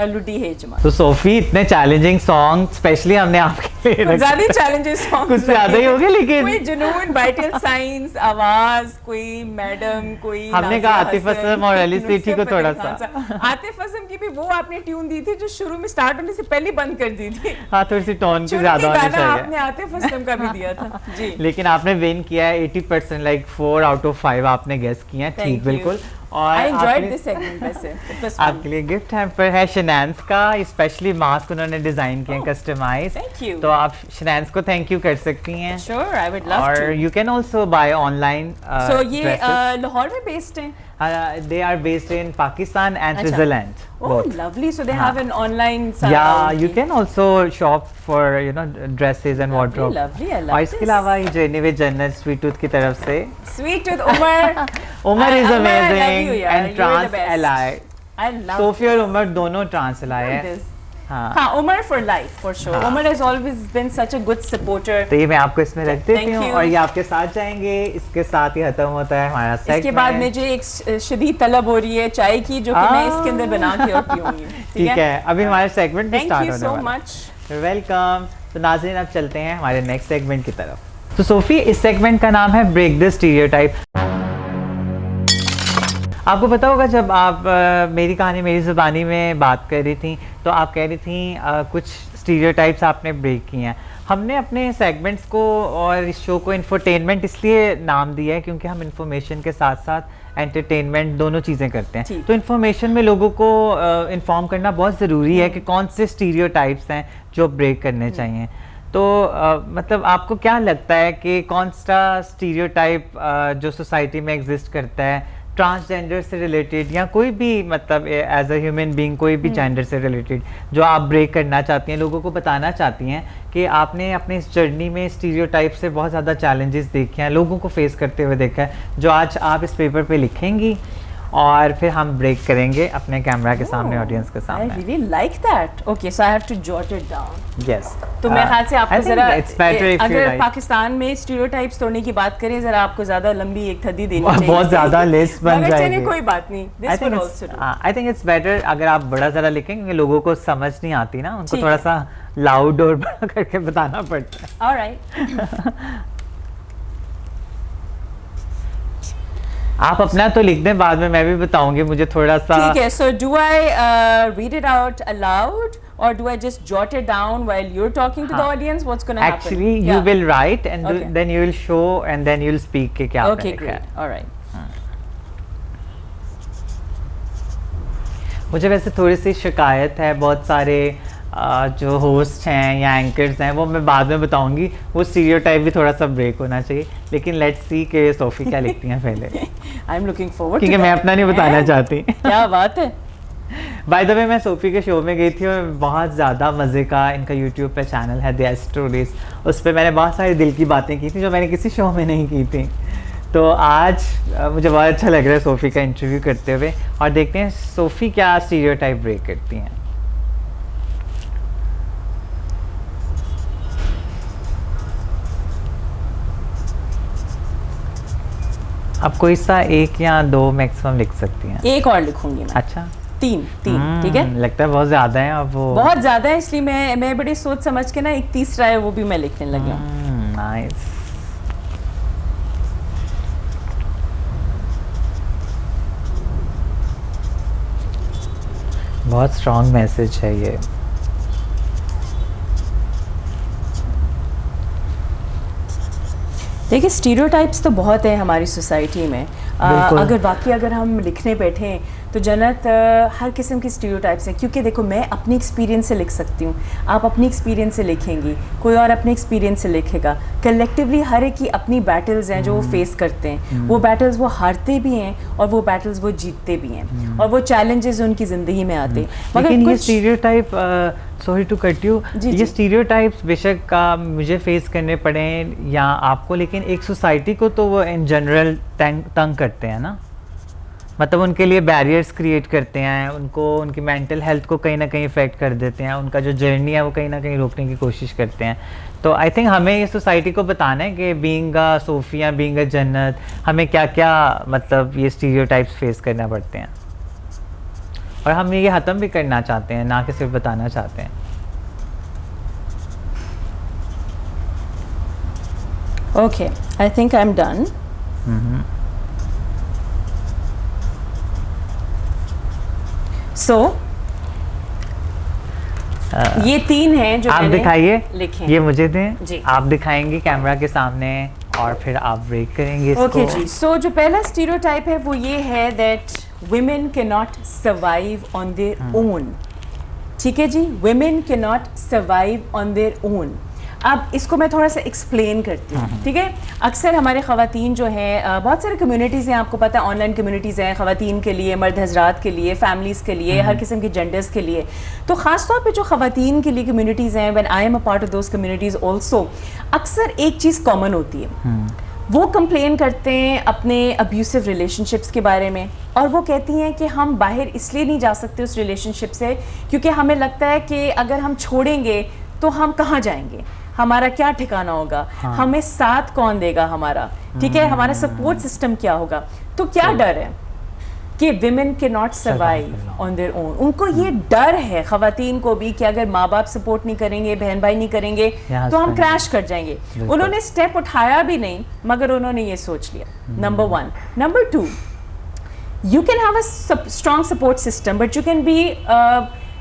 लुटी है जमालो। तो सोफी, इतने चैलेंजिंग सॉन्ग स्पेशली हमने आपके लिए रखे। ज्यादा चैलेंजेस सॉन्ग्स कुछ ज्यादा ही हो गए, लेकिन कोई जुनून, वाइटल साइंस, आवाज, कोई मैडम, कोई हमने कहा आतिफ असलम और अली सेठी को थोड़ा सा। आतिफ असलम की भी वो आपने ट्यून दी थी जो शुरू में स्टार्ट होने से पहले बंद कर दी थी। हाँ, थोड़ी सी टोन की शुरू ज्यादा में होनी गाना चाहिए। आपने आतिफ असलम का भी दिया था जी। लेकिन आपने विन किया है 80%, लाइक 4 out of 5 आपने गेस किए हैं, ठीक Thank you. बिल्कुल। और आई एंजॉयड आपने- दिस सेगमेंट वैसे। It was fun. आपके लिए गिफ्ट हैम्पर है शनान्स का, स्पेशली मास्क उन्होंने डिजाइन किए हैं, कस्टमाइज। Thank you. तो आप शनान्स को थैंक यू कर सकती हैं। Sure, I would love और to. You can also buy online. So ये लाहौर में बेस्ड हैं? They are based in Pakistan and अच्छा। Switzerland. Oh, lovely. So they have an online. Yeah, you can also shop for dresses and wardrobe. Lovely, I love और इसके this. अलावा ये जेनिवे जन्नत sweet tooth की तरफ से Sweet Tooth Umar. Umar is Umar, I love you, amazing yaar. And You are trans the best. Ally. I love Sophie और उमर दोनों ट्रांस एलाई है। this. हाँ, हाँ, Umar for life, for sure. हाँ। Umar has always been such a good supporter. तो ये मैं आपको इसमें रख देती Thank हूँ you. और ये आपके साथ जाएंगे। इसके साथ ही खत्म होता है हमारा सेगमेंट। इसके बाद मुझे एक शदीद तलब हो रही है चाय की, जो कि मैं इसके अंदर बना के और पीऊंगी। ठीक है, अभी हमारा सेगमेंट भी Thank स्टार्ट you होने so वाला much. है। वेलकम। तो नाज़रीन, अब चलते हैं हमारे नेक्स्ट सेगमेंट की तरफ। तो सोफी, इस सेगमेंट का नाम है ब्रेक द स्टीरियोटाइप। आपको पता होगा जब आप मेरी कहानी मेरी ज़ुबानी में बात कर रही थी, तो आप कह रही थी कुछ स्टीरियोटाइप्स आपने ब्रेक किए हैं। हमने अपने सेगमेंट्स को और इस शो को इंफोटेनमेंट इसलिए नाम दिया है क्योंकि हम इंफॉर्मेशन के साथ साथ एंटरटेनमेंट दोनों चीज़ें करते हैं। ठीक। तो इंफॉर्मेशन में लोगों को इन्फॉर्म करना बहुत ज़रूरी है कि कौन से स्टीरियोटाइप्स हैं जो ब्रेक करने चाहिए। तो मतलब आपको क्या लगता है कि कौन सा स्टीरियोटाइप जो सोसाइटी में एग्जिस्ट करता है ट्रांसजेंडर से रिलेटेड या कोई भी मतलब एज अ ह्यूमन बीइंग कोई भी जेंडर से रिलेटेड जो आप ब्रेक करना चाहती हैं, लोगों को बताना चाहती हैं कि आपने अपने इस जर्नी में स्टीरियोटाइप से बहुत ज़्यादा चैलेंजेस देखे हैं, लोगों को फेस करते हुए देखा है, जो आज आप इस पेपर पे लिखेंगी और फिर हम ब्रेक करेंगे अपने कैमरा के सामने, ऑडियंस के सामने। I really like that. Okay, so I have to jot it down. Yes. तो मेरे ख्याल से आपको I think जरा it's better if you अगर write. पाकिस्तान में स्टीरियोटाइप्स तोड़ने की बात करें, जरा आपको ज्यादा लंबी एक थदी देनी चाहिए। बहुत ज़्यादा लिस्ट बन मगर जाएगी। चलिए कोई बात नहीं, this would also do. I think it's better अगर आप बड़ा ज़रा लिखें क्योंकि लोगों को समझ नहीं आती ना, उनको ठीक थोड़ा है। सा लाउड और बड़ा करके बताना पड़ता है। All right. आप अपना तो लिख दें, बाद में मैं भी बताऊंगी, मुझे थोड़ा सा ठीक है, so do I read it out aloud or do I just jot it down while you're talking to the audience? What's going to happen? Actually you Yeah. Will write and Okay. Then you will show and then you will speak के क्या Okay, आपने लिखा है। great. All right. मुझे वैसे थोड़ी सी शिकायत है, बहुत सारे जो होस्ट हैं या एंकर्स हैं वो मैं बाद में बताऊंगी, वो स्टीरियोटाइप भी थोड़ा सा ब्रेक होना चाहिए, लेकिन लेट्स सी कि सोफी क्या लिखती हैं पहले, I'm looking forward क्योंकि to मैं that. अपना नहीं बताना हैं? चाहती। क्या बात है। बाय द वे मैं सोफी के शो में गई थी और बहुत ज़्यादा मज़े का इनका यूट्यूब पे चैनल है द स्टोरीज, उस पर मैंने बहुत सारी दिल की बातें की थी जो मैंने किसी शो में नहीं की थी। तो आज मुझे बहुत अच्छा लग रहा है सोफ़ी का इंटरव्यू करते हुए, और देखते हैं सोफ़ी क्या स्टीरियोटाइप ब्रेक करती हैं। आप कोई सा एक या दो मैक्सिमम लिख सकती हैं। एक और लिखूंगी मैं। अच्छा, तीन ठीक है। लगता है बहुत ज़्यादा है अब वो। बहुत ज्यादा है, इसलिए मैं बड़ी सोच समझ के ना एक तीसरा है वो भी मैं लिखने लगी हूँ। नाइस। बहुत स्ट्रॉन्ग मैसेज है ये। देखिए, स्टीरियोटाइप्स तो बहुत है हमारी सोसाइटी में। बिल्कुल। अगर हम लिखने बैठें तो जन्नत हर किस्म की स्टीरियोटाइप्स हैं, क्योंकि देखो मैं अपनी एक्सपीरियंस से लिख सकती हूँ, आप अपनी एक्सपीरियंस से लिखेंगी, कोई और अपने एक्सपीरियंस से लिखेगा। कलेक्टिवली हर एक की अपनी बैटल्स हैं जो वो फेस करते हैं। वो बैटल्स वो हारते भी हैं और वो बैटल्स वो जीतते भी हैं, और वो चैलेंजेस उनकी ज़िंदगी में आते हैं। लेकिन ये stereotype, sorry to cut you, जी, ये जी। स्टीरियोटाइप्स बेशक मुझे फेस करने पड़े या आपको, लेकिन एक सोसाइटी को तो वो इन जनरल तंग करते हैं ना, मतलब उनके लिए बैरियर्स क्रिएट करते हैं, उनको उनकी मेंटल हेल्थ को कहीं ना कहीं इफेक्ट कर देते हैं, उनका जो जर्नी है वो कहीं ना कहीं रोकने की कोशिश करते हैं। तो आई थिंक हमें ये सोसाइटी को बताना है कि being a Sophia, being a Jannat, हमें क्या क्या मतलब ये स्टीरियोटाइप्स फेस करना पड़ते हैं, और हम ये ख़त्म भी करना चाहते हैं, ना कि सिर्फ बताना चाहते हैं। Okay, I think I am done. So ये तीन हैं जो आप मैंने दिखाइए, लिखे ये मुझे दें, जी। आप दिखाएंगे कैमरा के सामने और फिर आप ब्रेक करेंगे इसको। ओके जी। सो जो पहला स्टीरियोटाइप है वो ये है that women cannot survive on their own। ठीक है जी, women cannot survive on their own। अब इसको मैं थोड़ा सा एक्सप्लेन करती हूँ, ठीक है। अक्सर हमारे ख़वातीन जो हैं, बहुत सारे कम्युनिटीज़ हैं, आपको पता है ऑनलाइन कम्युनिटीज़ हैं ख़वातीन के लिए, मर्द हजरात के लिए, फैमिलीज़ के लिए, हर किस्म के जेंडर्स के लिए। तो ख़ास तौर पे जो ख़वातीन के लिए कम्युनिटीज़ हैं, when I am a part of those communities also, अक्सर एक चीज़ कॉमन होती है, वो कंप्लेन करते हैं अपने अब्यूसिव रिलेशनशिप्स के बारे में, और वो कहती हैं कि हम बाहर इसलिए नहीं जा सकते उस रिलेशनशिप से क्योंकि हमें लगता है कि अगर हम छोड़ेंगे तो हम कहाँ जाएंगे, हमारा क्या ठिकाना होगा, हमें साथ कौन देगा हमारा, ठीक है, हमारा सपोर्ट सिस्टम क्या होगा। तो क्या डर है कि विमेन के not survive on their own. उनको ये डर है ख़वातीन को भी कि अगर माँ बाप सपोर्ट नहीं करेंगे, बहन भाई नहीं करेंगे तो हम क्रैश कर जाएंगे। उन्होंने स्टेप उठाया भी नहीं, मगर उन्होंने ये सोच लिया। Number one. Number two, you can have a strong support system, but you can be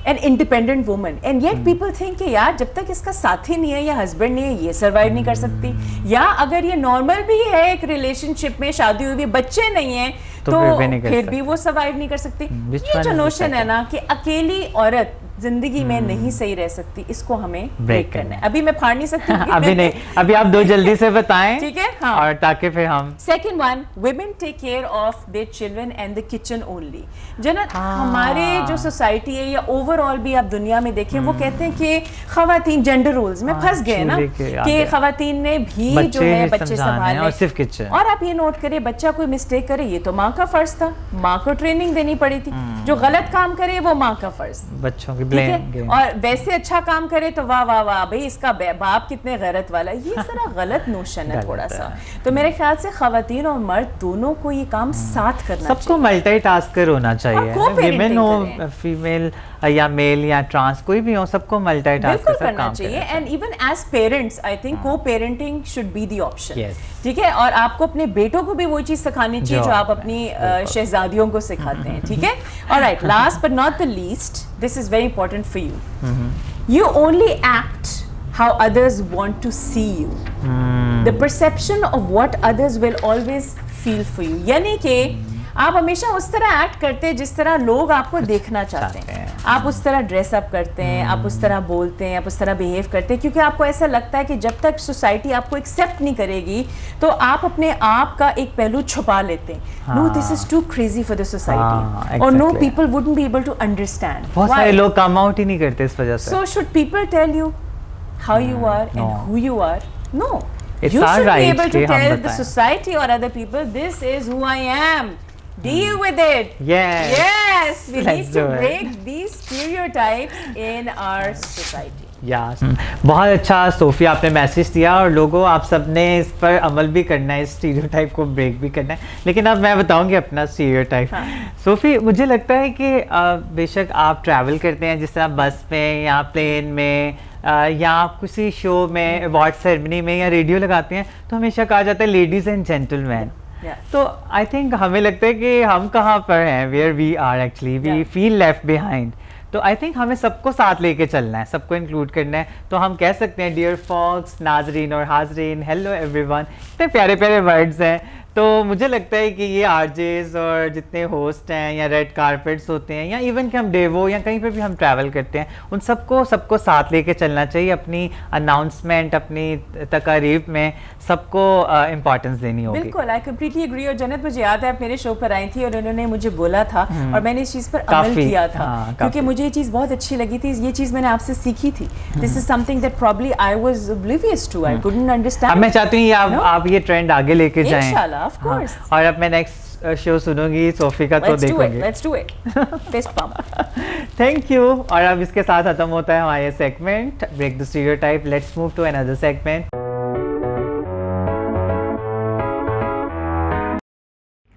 an independent woman, and yet people think कि यार जब तक इसका साथी नहीं है या हस्बैंड नहीं है ये सर्वाइव नहीं कर सकती, या अगर ये नॉर्मल भी है एक रिलेशनशिप में, शादी हुई, बच्चे नहीं है तो फिर भी वो सर्वाइव नहीं कर सकती। ये जो नोशन है ना कि अकेली औरत जिंदगी में नहीं सही रह सकती, इसको हमें ब्रेक करना है। अभी मैं फाड़ नहीं सकती अभी नहीं, अभी आप 2 जल्दी से बताएं, ठीक है? हाँ। और ताकि फिर हम second one, women take care of their children and the kitchen only। जन्नत हमारे जो सोसाइटी है या ओवरऑल भी आप दुनिया में देखें, वो कहते हैं कि खवातीन जेंडर रोल्स में फंस गए ना, कि खवातीन ने भी जो है बच्चे संभालने, और सिर्फ किचन। और आप ये नोट करें, बच्चा कोई मिस्टेक करे ये तो माँ का फर्ज था, माँ को ट्रेनिंग देनी पड़ी थी, जो गलत काम करे वो माँ का फर्ज, बच्चों की ठीक है? ब्लेम। और वैसे अच्छा काम करे तो वाह वाह वाह भाई इसका बाप कितने गैरत वाला, ये सारा गलत नोशन है थोड़ा सा। तो मेरे ख्याल से खवातीन और मर्द दोनों को ये काम साथ करना चाहिए, सबको मल्टीटास्कर होना चाहिए, विमेन हो, फीमेल या मेल या ट्रांस, कोई भी हो, सबको मल्टीटास्कर करना चाहिए। And even as parents I think को parenting should be the option, ठीक है? और आपको अपने बेटों को भी वो चीज सिखानी चाहिए जो आप अपनी शहजादियों को सिखाते हैं, ठीक है? Alright, last but not the least, this is very important for you, you only act how others want to see you. The perception of what others will always feel for you. यानी कि आप हमेशा उस तरह act करते हैं जिस तरह लोग आपको देखना चाहते हैं, आप उस तरह ड्रेस अप करते हैं, आप उस तरह बोलते हैं, आप उस तरह बिहेव करते हैं, क्योंकि आपको ऐसा लगता है कि जब तक सोसाइटी आपको एक्सेप्ट नहीं करेगी तो आप अपने आप का एक पहलू छुपा लेते हैं। No, this is too crazy for the society, और no people wouldn't be able to understand. बहुत सारे लोग कम आउट ही नहीं करते इस वजह से। So should people tell you how you are and who you are? No. It's you our should right be able to कि हम tell the बताएं। society or other people, this is who I am. Deal with it. Yes. Yes. We Let's need to do it. break these stereotypes in our society. बहुत अच्छा Sophia आपने message दिया, और लोगों आप सब ने इस पर अमल भी करना है, इस स्टीरियोटाइप को ब्रेक भी करना है। लेकिन अब मैं बताऊंगी अपना स्टीरियोटाइप। सोफी, मुझे लगता है कि बेशक आप ट्रैवल करते हैं जिस तरह बस में या प्लेन में या आप किसी शो में, अवार्ड सेरेमनी में या रेडियो लगाते हैं, तो हमेशा कहा जाता है लेडीज़ एंड जेंटलमैन। तो आई थिंक हमें लगता है कि हम कहाँ पर हैं, where we are actually, we feel left behind. तो आई थिंक हमें सबको साथ लेके चलना है, सबको इंक्लूड करना है। तो हम कह सकते हैं डियर फॉक्स, नाजरीन और हाजरीन, हेलो एवरीवन, इतने प्यारे प्यारे वर्ड्स हैं। तो मुझे लगता है कि ये आरजेस और जितने होस्ट हैं या रेड कारपेट्स होते हैं, या इवन कि हम डेवो या कहीं पे भी हम ट्रैवल करते हैं, उन सबको साथ लेके चलना चाहिए। अपनी अनाउंसमेंट, अपनी तकारीब में सबको इम्पोर्टेंस देनी होगी। बिल्कुल, आई कंप्लीटली एग्री। और जन्नत, मुझे याद है आप मेरे शो पर आई थी और उन्होंने मुझे बोला था और मैंने इस चीज़ पर अमल किया था, क्योंकि मुझे ये चीज़ बहुत अच्छी लगी थी। ये चीज़ मैंने आपसे सीखी थी। This is something that probably I was oblivious to, I couldn't understand. अब मैं चाहती हूँ आप ये ट्रेंड आगे लेके जाएं इंशाल्लाह, ऑफ कोर्स। और अब मैं नेक्स्ट शो सुनूंगी सोफी का, तो देखूंगी। Let's do it, fist pump. Thank you. और अब इसके साथ खत्म होता है हमारा segment break the stereotype. Let's move to another segment.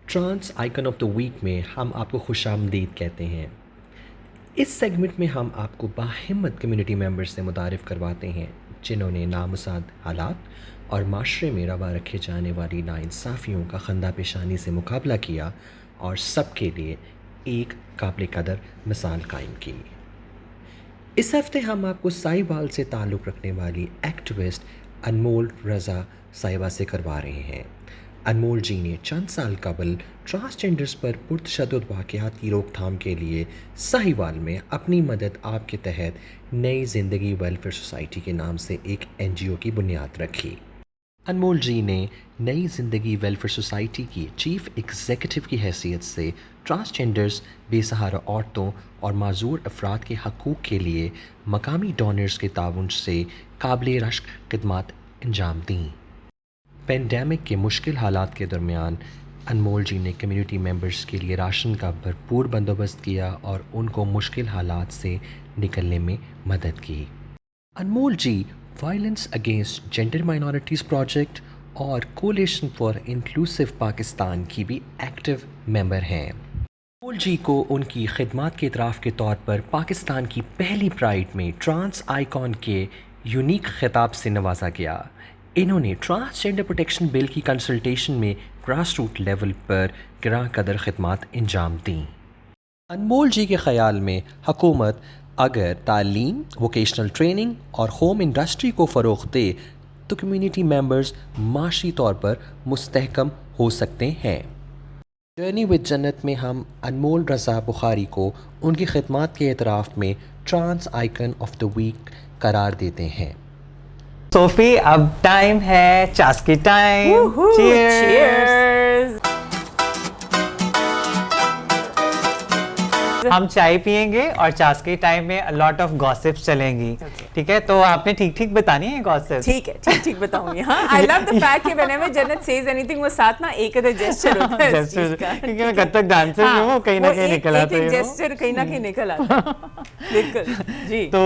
Trans icon of the week में हम आपको खुशामदीद कहते हैं। इस सेगमेंट में हम आपको बाहिम्मत कम्युनिटी मेंबर्स से मुतारिफ़ करवाते हैं जिन्होंने नामुसाद हालात और माशरे में रवा रखे जाने वाली नाइंसाफ़ियों का खंदा पेशानी से मुकाबला किया और सबके लिए एक काबिल कदर मिसाल कायम की। इस हफ्ते हम आपको साहिवाल से ताल्लुक़ रखने वाली एक्टिविस्ट अनमोल रज़ा साहिबा से करवा रहे हैं। अनमोल जी ने चंद साल कबल ट्रांसजेंडर्स पर पुरतशद्दुद वाक़यात की रोकथाम के लिए साहिवाल में अपनी मदद आपके तहत नई ज़िंदगी वेलफेयर सोसाइटी के नाम से एक NGO की बुनियाद रखी। अनमोल जी ने नई ज़िंदगी वेलफेयर सोसाइटी की चीफ़ एग्जीक्यूटिव की हैसियत से ट्रांसजेंडर्स, बेसहारा औरतों और माजूर अफराद के हकूक़ के लिए मकामी डोनर्स के ताउन से काबिल रश्क खिदमत अंजाम दी। पेंडेमिक के मुश्किल हालात के दरमियान अनमोल जी ने कम्युनिटी मेंबर्स के लिए राशन का भरपूर बंदोबस्त किया और उनको मुश्किल हालात से निकलने में मदद की। Anmol ji violence against gender minorities project और कोलिशन फॉर इंक्लूसिव पाकिस्तान की भी एक्टिव मेंबर हैं। अनमोल जी को उनकी खिदमत के इतराफ़ के तौर पर पाकिस्तान की पहली प्राइड में ट्रांस आइकॉन के यूनिक खिताब से नवाजा गया। इन्होंने ट्रांसजेंडर प्रोटेक्शन बिल की कंसल्टेशन में ग्रास रूट लेवल पर गिरां कदर खिदमत अंजाम दी। अनमोल जी के ख़याल में हुकूमत अगर तालीम, वोकेशनल ट्रेनिंग और होम इंडस्ट्री को फ़रोग़ दे तो कम्युनिटी मेंबर्स माशी तौर पर मुस्तहकम हो सकते हैं। जर्नी विद जन्नत में हम अनमोल रज़ा बुखारी को उनकी खिदमत के एतराफ़ में trans icon of the week करार देते हैं। सोफी, अब टाइम है चास्की टाइम। Woohoo, cheers. हम चाय पियेंगे और चास्की टाइम में लॉट ऑफ गॉसिप्स चलेंगी। ठीक है, तो आपने ठीक ठीक बतानी है गॉसिप्स। ठीक है, ठीक ठीक बताऊंगी। हाँ, आई लव द फैक्ट कि whenever जन्नत says anything वो साथ ना एक अदर जेस्चर होता है इस चीज़ का। क्योंकि मैं कथक डांसर हूँ, वो कहीं ना कहीं निकल आता है। एक जेस्चर कहीं ना कहीं निकल आता है। बिल्कुल जी। तो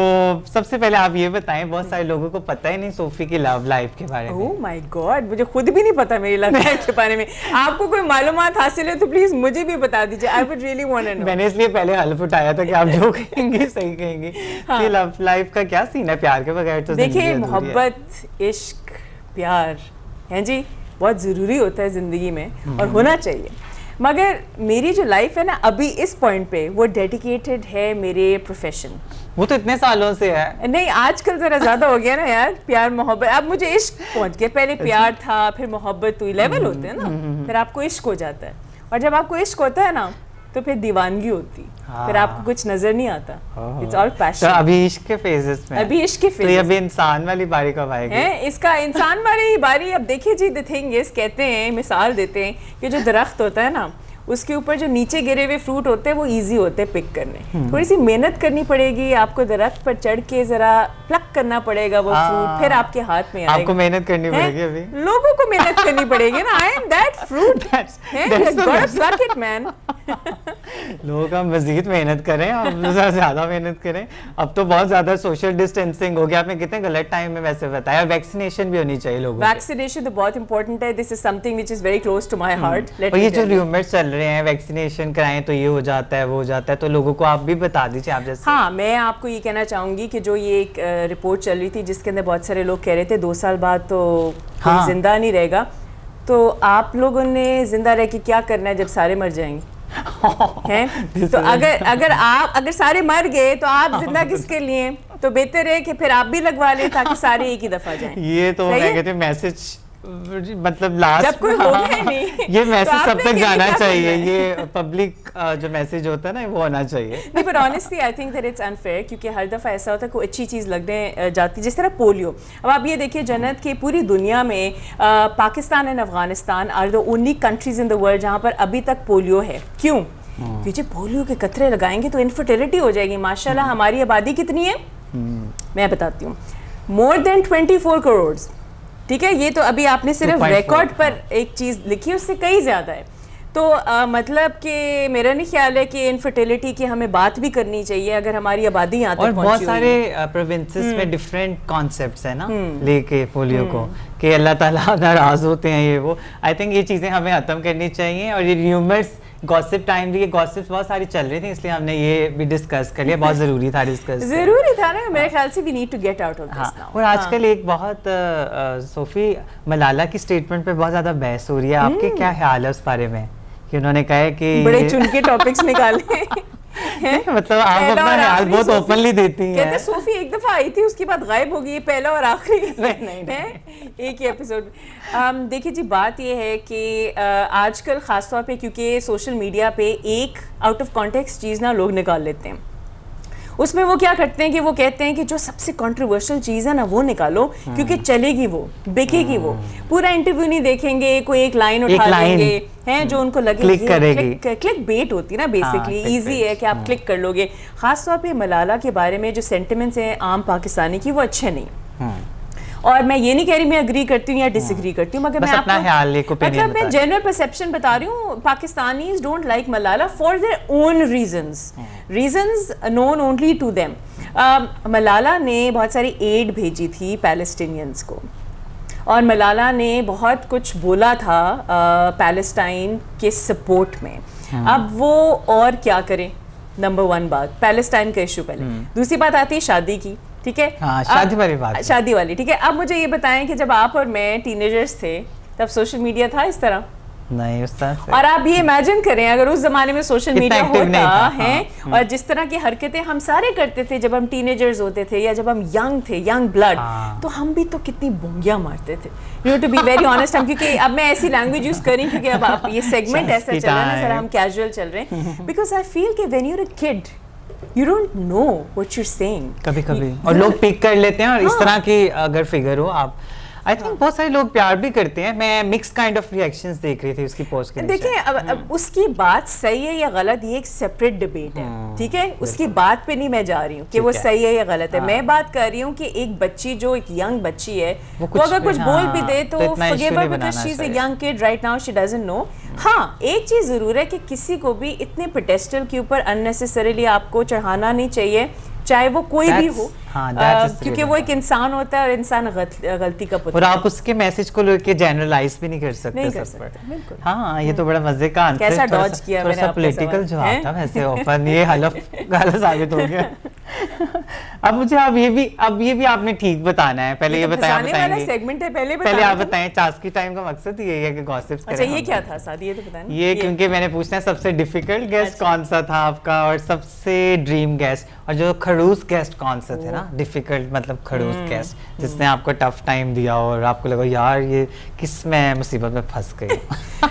सबसे पहले आप ये बताएं, बहुत सारे लोगों को पता ही नहीं सोफी की लव लाइफ के बारे में। ओह माय गॉड, मुझे खुद भी नहीं पता मेरी लव लाइफ के बारे में। आपको कोई मालूमात हासिल है तो प्लीज मुझे भी बता दीजिए। I would really want to know. मैंने इसलिए पहले हल्फ उठाया था कि आप जो कहेंगे सही कहेंगे। हाँ। कि लव लाइफ का क्या सीन है, प्यार के बगैर तो जिंदगी देखिए, अधूरी है। मोहब्बत, इश्क, प्यार है जी, बहुत ज़रूरी होता है ज़िंदगी में और होना चाहिए। मगर मेरी जो लाइफ है ना अभी इस पॉइंट पे, वो डेडिकेटेड है मेरे प्रोफेशन। वो तो इतने सालों से है। नहीं, आजकल ज़रा ज़्यादा हो गया ना यार, प्यार मोहब्बत। अब मुझे इश्क पहुंच गया, पहले प्यार था, फिर मोहब्बत हुई, लेवल होते हैं ना, फिर आपको इश्क हो जाता है। और जब आपको इश्क होता है ना तो फिर दीवानगी होती, फिर आपको कुछ नजर नहीं आता। इट्स ऑल तो पैशन। अभी इश्क के फेजेस में, अभी इश्क के तो ये फेजेस अभी इंसान वाली बारी कब आएगी? है, इसका इंसान वाली बारी। अब देखिए जी, द थिंग इज, कहते हैं, मिसाल देते हैं कि जो दरख्त होता है ना, उसके ऊपर जो नीचे गिरे हुए फ्रूट होते हैं वो इजी होते हैं पिक करने। थोड़ी सी मेहनत करनी पड़ेगी आपको, दरख्त पर चढ़ के जरा प्लक करना पड़ेगा वो फ्रूट, फिर आपके हाथ में आएगा। आपको मेहनत करनी पड़ेगी अभी। लोगों को मेहनत करनी पड़ेगी ना। I am that fruit, plug it man. लोग हम मजीद मेहनत करें और ज्यादा मेहनत करें। अब तो बहुत ज्यादा सोशल डिस्टेंसिंग हो गया। आपने कितने गलत टाइम में वैसे बताया। वैक्सीनेशन भी होनी चाहिए लोगों को। वैक्सीनेशन तो बहुत इंपॉर्टेंट है। This is something which is very close to my heart. और ये जो र्यूमर्स चल रहे हैं, वैक्सीनेशन कराएं तो ये हो जाता है, वो हो जाता है, तो लोगों को आप भी बता दीजिए आप जैसे। हाँ, मैं आपको ये कहना चाहूंगी कि जो ये एक रिपोर्ट चल रही थी जिसके अंदर बहुत सारे लोग कह रहे थे 2 साल बाद तो कोई जिंदा नहीं रहेगा, तो आप लोगों ने जिंदा रह के क्या करना है जब सारे मर जाएंगे? हैं? तो अगर सारे मर गए तो आप जिंदा किसके लिए? तो बेहतर है कि फिर आप भी लगवा लें ताकि सारे एक ही दफा जाएं। ये तो मैं कहती हूँ मैसेज, मतलब लास्ट जब कोई होगा ही नहीं ये मैसेज तो सब आपने तक क्या जाना किया? चाहिए। ये पब्लिक जो मैसेज होता है ना, वो होना चाहिए। नहीं, पर honestly I think that it's unfair, क्योंकि हर दफ़ा ऐसा होता है कोई अच्छी चीज़ लगने जाती है, जिस तरह पोलियो। अब आप ये देखिए जन्नत के पूरी दुनिया में Pakistan and Afghanistan are the only countries in the world जहाँ पर अभी तक पोलियो है। क्यों? क्योंकि पोलियो के कतरे लगाएंगे तो इनफर्टिलिटी हो जाएगी। माशाल्लाह हमारी आबादी कितनी है मैं बताती हूँ, मोर देन 24 करोड़। ठीक है, ये तो अभी आपने सिर्फ रिकॉर्ड पर एक चीज़ लिखी, उससे कई ज़्यादा है। तो मतलब कि मेरा नहीं ख्याल है कि इनफर्टिलिटी की हमें बात भी करनी चाहिए अगर हमारी आबादी यहाँ तक और पहुंची बहुत हुई सारे है। प्रोविंसेस में डिफरेंट कॉन्सेप्ट्स है ना लेके पोलियो को, कि अल्लाह ताला नाराज होते हैं, ये वो। आई थिंक ये चीज़ें हमें ख़त्म करनी चाहिए। और ये र्यूमर्स, गॉसिप टाइम भी, ये गॉसिप्स बहुत सारी चल रही थी, इसलिए हमने ये भी डिस्कस कर लिया। बहुत ज़रूरी था डिस्कस, ज़रूरी था ना, मेरे ख्याल से we need to get out of this now. और आजकल एक बहुत सोफी, मलाला की स्टेटमेंट पे बहुत ज़्यादा बहस हो रही है। आपके क्या ख्याल है उस बारे में कि उन्होंने कहा है कि बड़े चुन के टॉपिक्स निकाले मतलब आप अपना ख्याल बहुत ओपनली देती हैं। कहते सोफी एक दफा आई थी, उसके बाद गायब हो गई, पहला और आखिरी नहीं। एक ही एपिसोड। देखिए जी, बात ये है कि आजकल खास तौर पे क्योंकि सोशल मीडिया पे एक आउट ऑफ कॉन्टेक्स्ट चीज़ ना लोग निकाल लेते हैं। उसमें वो क्या करते हैं कि वो कहते हैं कि जो सबसे कंट्रोवर्शियल चीज़ है ना वो निकालो, क्योंकि चलेगी, वो बिकेगी। वो पूरा इंटरव्यू नहीं देखेंगे, कोई एक लाइन उठा लेंगे हैं जो उनको लगे क्लिक करेगी। क्लिक बेट होती है ना बेसिकली। इजी है कि आप क्लिक कर लोगे। खासतौर पे मलाला के बारे में जो सेंटिमेंट्स हैं आम पाकिस्तानी की, वो अच्छे नहीं। और मैं ये नहीं कह रही मैं अग्री करती हूँ या डिसएग्री करती हूँ, मगर मैं अपना ख्याल, एक ओपिनियन मतलब मैं जनरल परसेप्शन बता रही हूँ। Pakistanis don't like Malala for their own reasons known only to them. Malala ने बहुत सारी एड भेजी थी पैलेस्टीनियंस को, और मलाला ने बहुत कुछ बोला था पैलेस्टाइन के सपोर्ट में। अब वो और क्या करें? नंबर 1 बात पैलेस्टाइन का इशू पहले, दूसरी बात आती है शादी की। ठीक है, शादी वाली बात, शादी वाली। ठीक है, अब मुझे ये बताएं कि जब आप और मैं टीनेजर्स थे तब सोशल मीडिया था इस तरह? नहीं उस तरह से और आप ये इमेजिन करें अगर उस जमाने में सोशल कितना मीडिया active नहीं होता था, है हाँ, और जिस तरह की हरकतें हम सारे करते थे जब हम टीनेजर्स होते थे या जब हम यंग थे, यंग ब्लड, हाँ। तो हम भी तो कितनी बोंगियां मारते थे। You to be very honest, हम क्योंकि अब मैं ऐसी लैंग्वेज यूज करी क्योंकि अब आप ये सेगमेंट ऐसा Chasky चल रहा है ना सर, time. हम कैजुअल चल रहे हैं, बिकॉज आई फील कि when you are a kid you don't know what you are saying. कभी कभी और लोग पिक कर लेते हैं और इस हाँ। तरह की अगर फिगर हो आप, आई थिंक बहुत सारे लोग प्यार भी करते हैं। मैं मिक्स काइंड ऑफ रिएक्शंस देख रही थी उसकी पोस्ट के नीचे। देखिए अब उसकी बात सही है या गलत ये एक सेपरेट डिबेट है, ठीक है, उसकी बात पे नहीं मैं जा रही हूँ कि वो ठीक है। सही है या गलत है। हाँ। मैं बात कर रही हूँ कि एक बच्ची जो एक यंग बच्ची है वो वो अगर भी- कुछ बोल भी हाँ, दे तो इतना issue forgive her नहीं because banana she is a चाहिए। young kid right now, she doesn't know। हाँ, एक चीज जरूर है कि किसी को भी इतने पेडेस्टल के ऊपर अननेसेसरीली आपको चढ़ाना नहीं चाहिए, चाहे वो कोई भी That's- हो, हाँ, that is क्योंकि really वो एक इंसान होता है और इंसान गलती का और पुतला आप उसके मैसेज को लेके जनरलाइज भी नहीं कर सकते नहीं कर सब पर। सकते, बिल्कुल। हाँ, ये तो बड़ा मजे का आंसर कैसा थोड़ा dodge किया थोड़ा मैंने सा आपका पॉलिटिकल सवाल, जवाब हैं? था वैसे ओपन, ये हलफ गलत साबित हो गया। अब मुझे अब ये भी आपने ठीक बताना है। पहले ये बताया, आप फंसाने वाला बताएंगे। सेगमेंट है, पहले पहले बताना आप था। बताएं, चास्की टाइम का मकसद यही है कि गॉसिप्स करें। अच्छा, ये हम। क्या था सादी, ये तो पता नहीं। ये क्योंकि मैंने पूछना है सबसे डिफिकल्ट गेस्ट अच्छा। कौन सा था आपका और सबसे ड्रीम गेस्ट, और जो खड़ूस गेस्ट कौन सा थे ना, डिफिकल्ट मतलब खड़ूस गेस्ट जिसने आपको टफ टाइम दिया और आपको लगा यार ये किस में मुसीबत में फंस गई।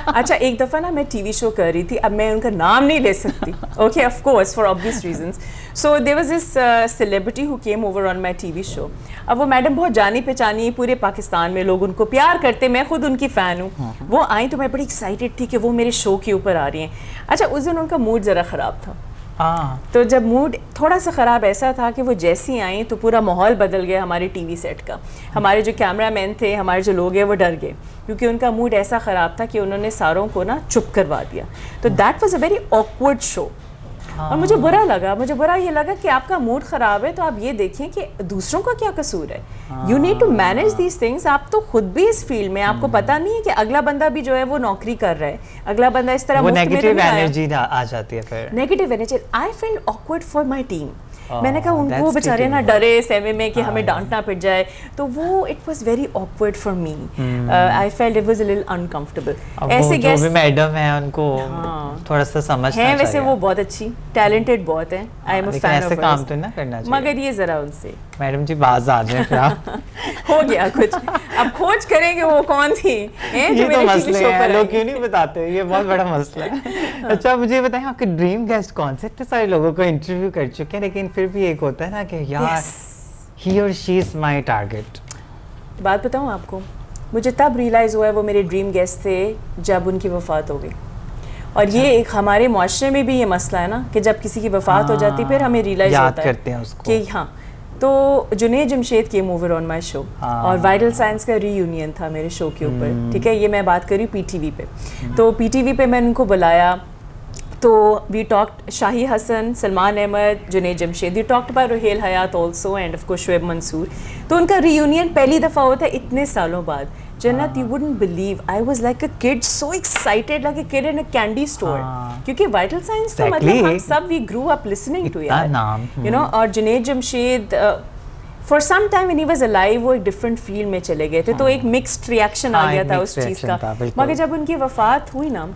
अच्छा, एक दफ़ा ना मैं टीवी शो कर रही थी, अब मैं उनका नाम नहीं ले सकती, okay, of course for obvious reasons. So there was this celebrity who came over on my TV show. अब वो मैडम बहुत जानी पहचानी, पूरे पाकिस्तान में लोग उनको प्यार करते, मैं खुद उनकी फ़ैन हूँ। वो आई तो मैं बड़ी एक्साइटेड थी कि वो मेरे शो के ऊपर आ रही हैं। अच्छा, उस दिन उनका मूड ज़रा ख़राब था, हाँ, तो जब मूड थोड़ा सा ख़राब ऐसा था कि वो जैसी आई तो पूरा माहौल बदल गया हमारे टीवी सेट का। हमारे जो कैमरामैन थे, हमारे जो लोग हैं वो डर गए क्योंकि उनका मूड ऐसा ख़राब था कि उन्होंने सारों को ना चुप करवा दिया। तो that was a very awkward show और मुझे बुरा लगा, मुझे बुरा ये लगा कि आपका मूड ख़राब है तो आप ये देखें कि दूसरों का क्या कसूर है। You need to manage these things. आप तो खुद भी इस फील्ड में, आपको पता नहीं है कि अगला बंदा भी जो है वो नौकरी कर रहा है, अगला बंदा इस तरह वो मुफ्त में तो नेगेटिव नहीं आया। एनर्जी आ जाती है फिर। Negative energy I feel awkward for my team. मैंने कहा उनको that's बेचारे pretty ना bad. डरे सहमे में कि हमें डांटना पड़ जाए, तो वो it was very awkward for me. I felt it was a little uncomfortable. अब ऐसे वो जो गेस्ट भी मैडम है उनको हाँ। थोड़ा सा समझना हैं, चाहिए। वैसे वो बहुत अच्छी टैलेंटेड बहुत हैं, आई एम अ लेकिन फैन ऐसे ऑफ काम तो ना करना चाहिए। मगर ये जरा उनसे मैडम जी बाज आ जाए फिर आप। हो गया कुछ। अब खोज करेंगे वो कौन थी, हैं, जो ये तो मेरे टीवी मसले शो हैं, पर लोग आई। क्यों नहीं बताते, ये बहुत बड़ा मसला है। अच्छा, मुझे बताएं आपके ड्रीम गेस्ट कौन से? इतने सारे लोगों को इंटरव्यू कर चुके हैं लेकिन फिर भी एक होता है ना कि यार Yes. ही और शी इज माय टारगेट। बात बताऊं आपको, मुझे तब रियलाइज़ हुआ है वो मेरे ड्रीम गेस्ट थे जब उनकी वफ़ात हो गई। और ये एक हमारे मुआशरे में भी ये मसला है ना कि जब किसी की वफ़ात हो जाती फिर हमें रियलाइज़ याद होता है करते हैं उसको। कि हाँ। तो जुनेद जमशेद केम ओवर ऑन माय शो हाँ। और वाइटल साइंस का रीयूनियन था मेरे शो के ऊपर, ठीक है, ये मैं बात करी पीटीवी पे। तो पीटीवी पे मैंने उनको बुलाया, तो we talked Shahi Hasan, Salman Ahmad, Junaid Jamshed, we talked about Rohail Hyatt also and of course Shoaib Mansoor. तो उनका रीयूनियन पहली दफ़ा होता है इतने सालों बाद। Jannat, you wouldn't believe, I was like a kid, so excited, like a kid in a candy store. क्योंकि वाइटल साइंस तो मतलब हम Exactly. सब we grew up listening to इतना यार, नाम, यू नो। और Junaid Jamshed for some time when he was alive वो एक डिफरेंट फील्ड में चले गए थे, तो एक मिक्स्ड रिएक्शन आ हाँ, गया एक था mixed उस चीज़ reaction का। था, बिल्कुल। मगर जब उनकी वफ़ात हुई ना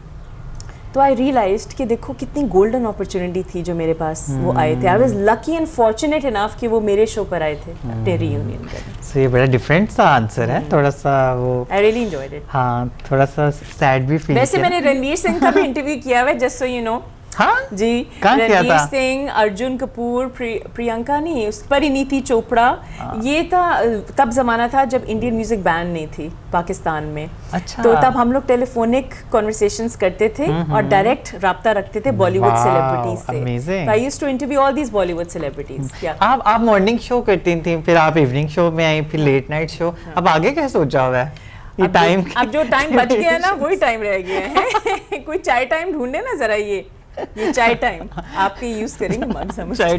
तो आई रियलाइज्ड कि देखो कितनी गोल्डन अपॉर्चुनिटी थी जो मेरे पास वो आए थे। I was lucky and fortunate enough कि वो मेरे शो पर आए थे अपने रीयूनियन करने। सो ये बड़ा डिफरेंट सा आंसर है, थोड़ा सा वो, आई रियली एंजॉयड इट। हाँ, थोड़ा सा सैड भी फील वैसे मैंने रणवीर सिंह का भी इंटरव्यू किया हुआ है, जस्ट सो यू नो। हाँ जी, कहाँ किया रणवीर था? सिंह, अर्जुन कपूर, प्रियंका नहीं, उस परिणीति चोपड़ा। ये था तब जमाना था जब इंडियन म्यूजिक बैन नहीं थी पाकिस्तान में। अच्छा। तो तब हम लोग टेलीफोनिक कॉन्वर्सेशंस करते थे और डायरेक्ट राब्ता रखते थे बॉलीवुड Wow, सेलिब्रिटीज से। amazing. I used to interview all these Bollywood celebrities. क्या आप मॉर्निंग शो करती थी, फिर आप इवनिंग शो में आई, फिर लेट नाइट शो। अब आगे क्या सोचा हुआ है? ये टाइम अब जो टाइम बच गया ना वही टाइम रह गया है। कोई चाय टाइम ढूंढे ना जरा, ये चाय टाइम आपके यूज करेंगे मग समझ। चाय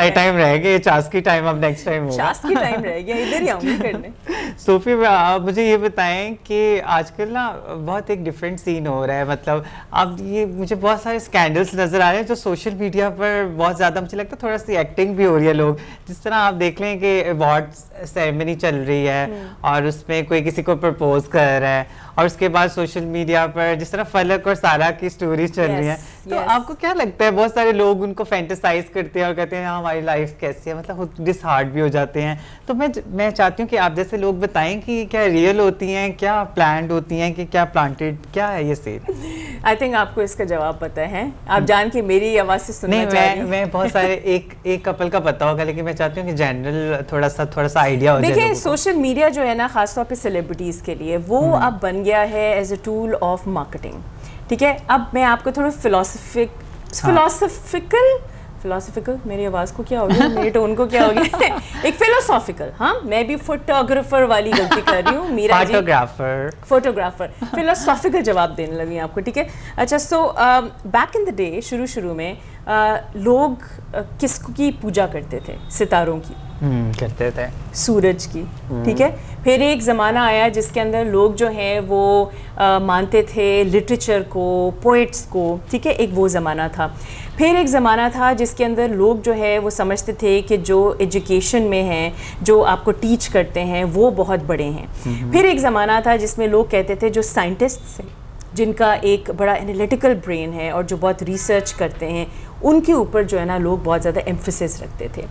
टाइम रह गया, चास्की टाइम अब नेक्स्ट टाइम होगा। चास्की टाइम रह गया, इधर ही आऊंगी करने। सोफी, आप मुझे ये बताएं कि आजकल ना बहुत एक डिफरेंट सीन हो रहा है, मतलब अब ये मुझे बहुत सारे स्कैंडल्स नज़र आ रहे हैं जो सोशल मीडिया पर बहुत ज़्यादा, मुझे लगता है थोड़ा सी एक्टिंग भी हो रही है। लोग जिस तरह आप देख लें कि अवार्ड सेरेमनी चल रही है और उसमें कोई किसी को प्रपोज कर रहा है और उसके बाद सोशल मीडिया पर जिस तरह फलक और सारा की स्टोरीज चल रही हैं, तो yes. आपको क्या लगता है बहुत सारे लोग उनको फैंटेसाइज करते हैं और कहते हैं हाँ हमारी लाइफ कैसी है, मतलब डिसहार्ट भी हो जाते हैं। तो मैं चाहती हूँ कि आप जैसे लोग बताएं कि क्या रियल होती हैं, क्या प्लान्ड होती हैं, कि क्या प्लांटेड, क्या है ये सेल? आई थिंक आपको इसका जवाब पता है, आप जान के मेरी आवाज़ से सुनना नहीं, चाह रही हैं। मैं बहुत सारे एक कपल का पता होगा, लेकिन मैं चाहती हूँ कि जनरल थोड़ा सा आइडिया हो जाए देखिए, लोगों को। सोशल मीडिया जो है ना, खासतौर पे सेलिब्रिटीज़ के लिए वो अब बन गया है as a tool of marketing. ठीक है, अब मैं आपको थोड़ा फिलोसफिकल मेरी आवाज़ को क्या हो गया, मेरे टोन को क्या हो गया एक फिलोसॉफिकल, हाँ मैं भी फोटोग्राफर वाली गलती कर रही हूँ, मीरा जी फोटोग्राफर फिलोसॉफिकल जवाब देने लगी आपको। ठीक है, अच्छा, so back in the day शुरू में लोग किसकी पूजा करते थे? सितारों की करते थे, सूरज की। ठीक है, फिर एक ज़माना आया जिसके अंदर लोग जो हैं वो मानते थे लिटरेचर को, पोइट्स को। ठीक है, एक वो ज़माना था। फिर एक ज़माना था जिसके अंदर लोग जो है वो समझते थे कि जो एजुकेशन में हैं, जो आपको टीच करते हैं, वो बहुत बड़े हैं। फिर एक ज़माना था जिसमें लोग कहते थे जो साइंटिस्ट्स हैं, जिनका एक बड़ा एनालिटिकल ब्रेन है और जो बहुत रिसर्च करते हैं, उनके ऊपर जो है ना लोग बहुत ज़्यादा एम्फेसिस रखते थे।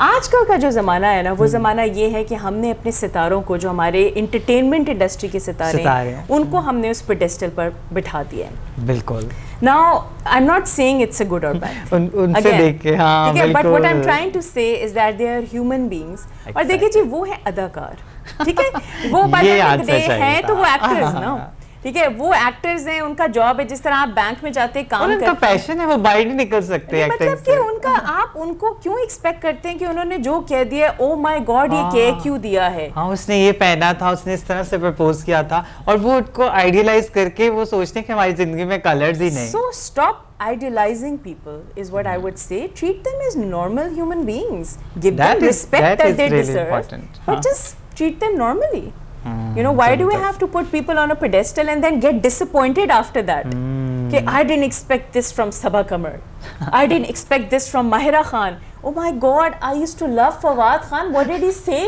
आजकल का जो ज़माना है ना, वो ज़माना ये है कि हमने अपने सितारों को, जो हमारे इंटरटेनमेंट इंडस्ट्री के सितारे हैं, उनको हमने उस पेडेस्टल पर बिठा दिया है। बिल्कुल। Now I am not saying it's a good or bad, उनसे देख के, हाँ ठीक है, बट बिल्कुल। What I am trying to say is that they are human beings. और देखिए जी, वो है अदाकार, ठीक है, वो बाय द डे है तो वो एक्टर्स ना, ठीक है, वो एक्टर्स हैं, उनका जॉब है। जिस तरह आप बैंक में जाते काम करते हैं, उनका पैशन है, वो बाहर नहीं निकल सकते हैं। मतलब कि उनका, आप उनको क्यों एक्सपेक्ट करते हैं कि उन्होंने जो कह दिया, ओ माय गॉड, ये कह क्यों दिया है? हाँ, उसने ये पहना था, उसने इस तरह से प्रपोज किया था, और वो उनको आइडियलाइज करके वो सोचते हैं कि हमारी जिंदगी में कलर्स ही नहीं। So stop idealizing people is what I would say. Treat them as normal human beings. Give them respect that they deserve. But just treat them normally. You know, why do we have to put people on a pedestal and then get disappointed after that? Okay, I didn't expect this from Sabaa Qamar. I didn't expect this from Mahira Khan. Oh my God, I used to love Fawad Khan. What did he say?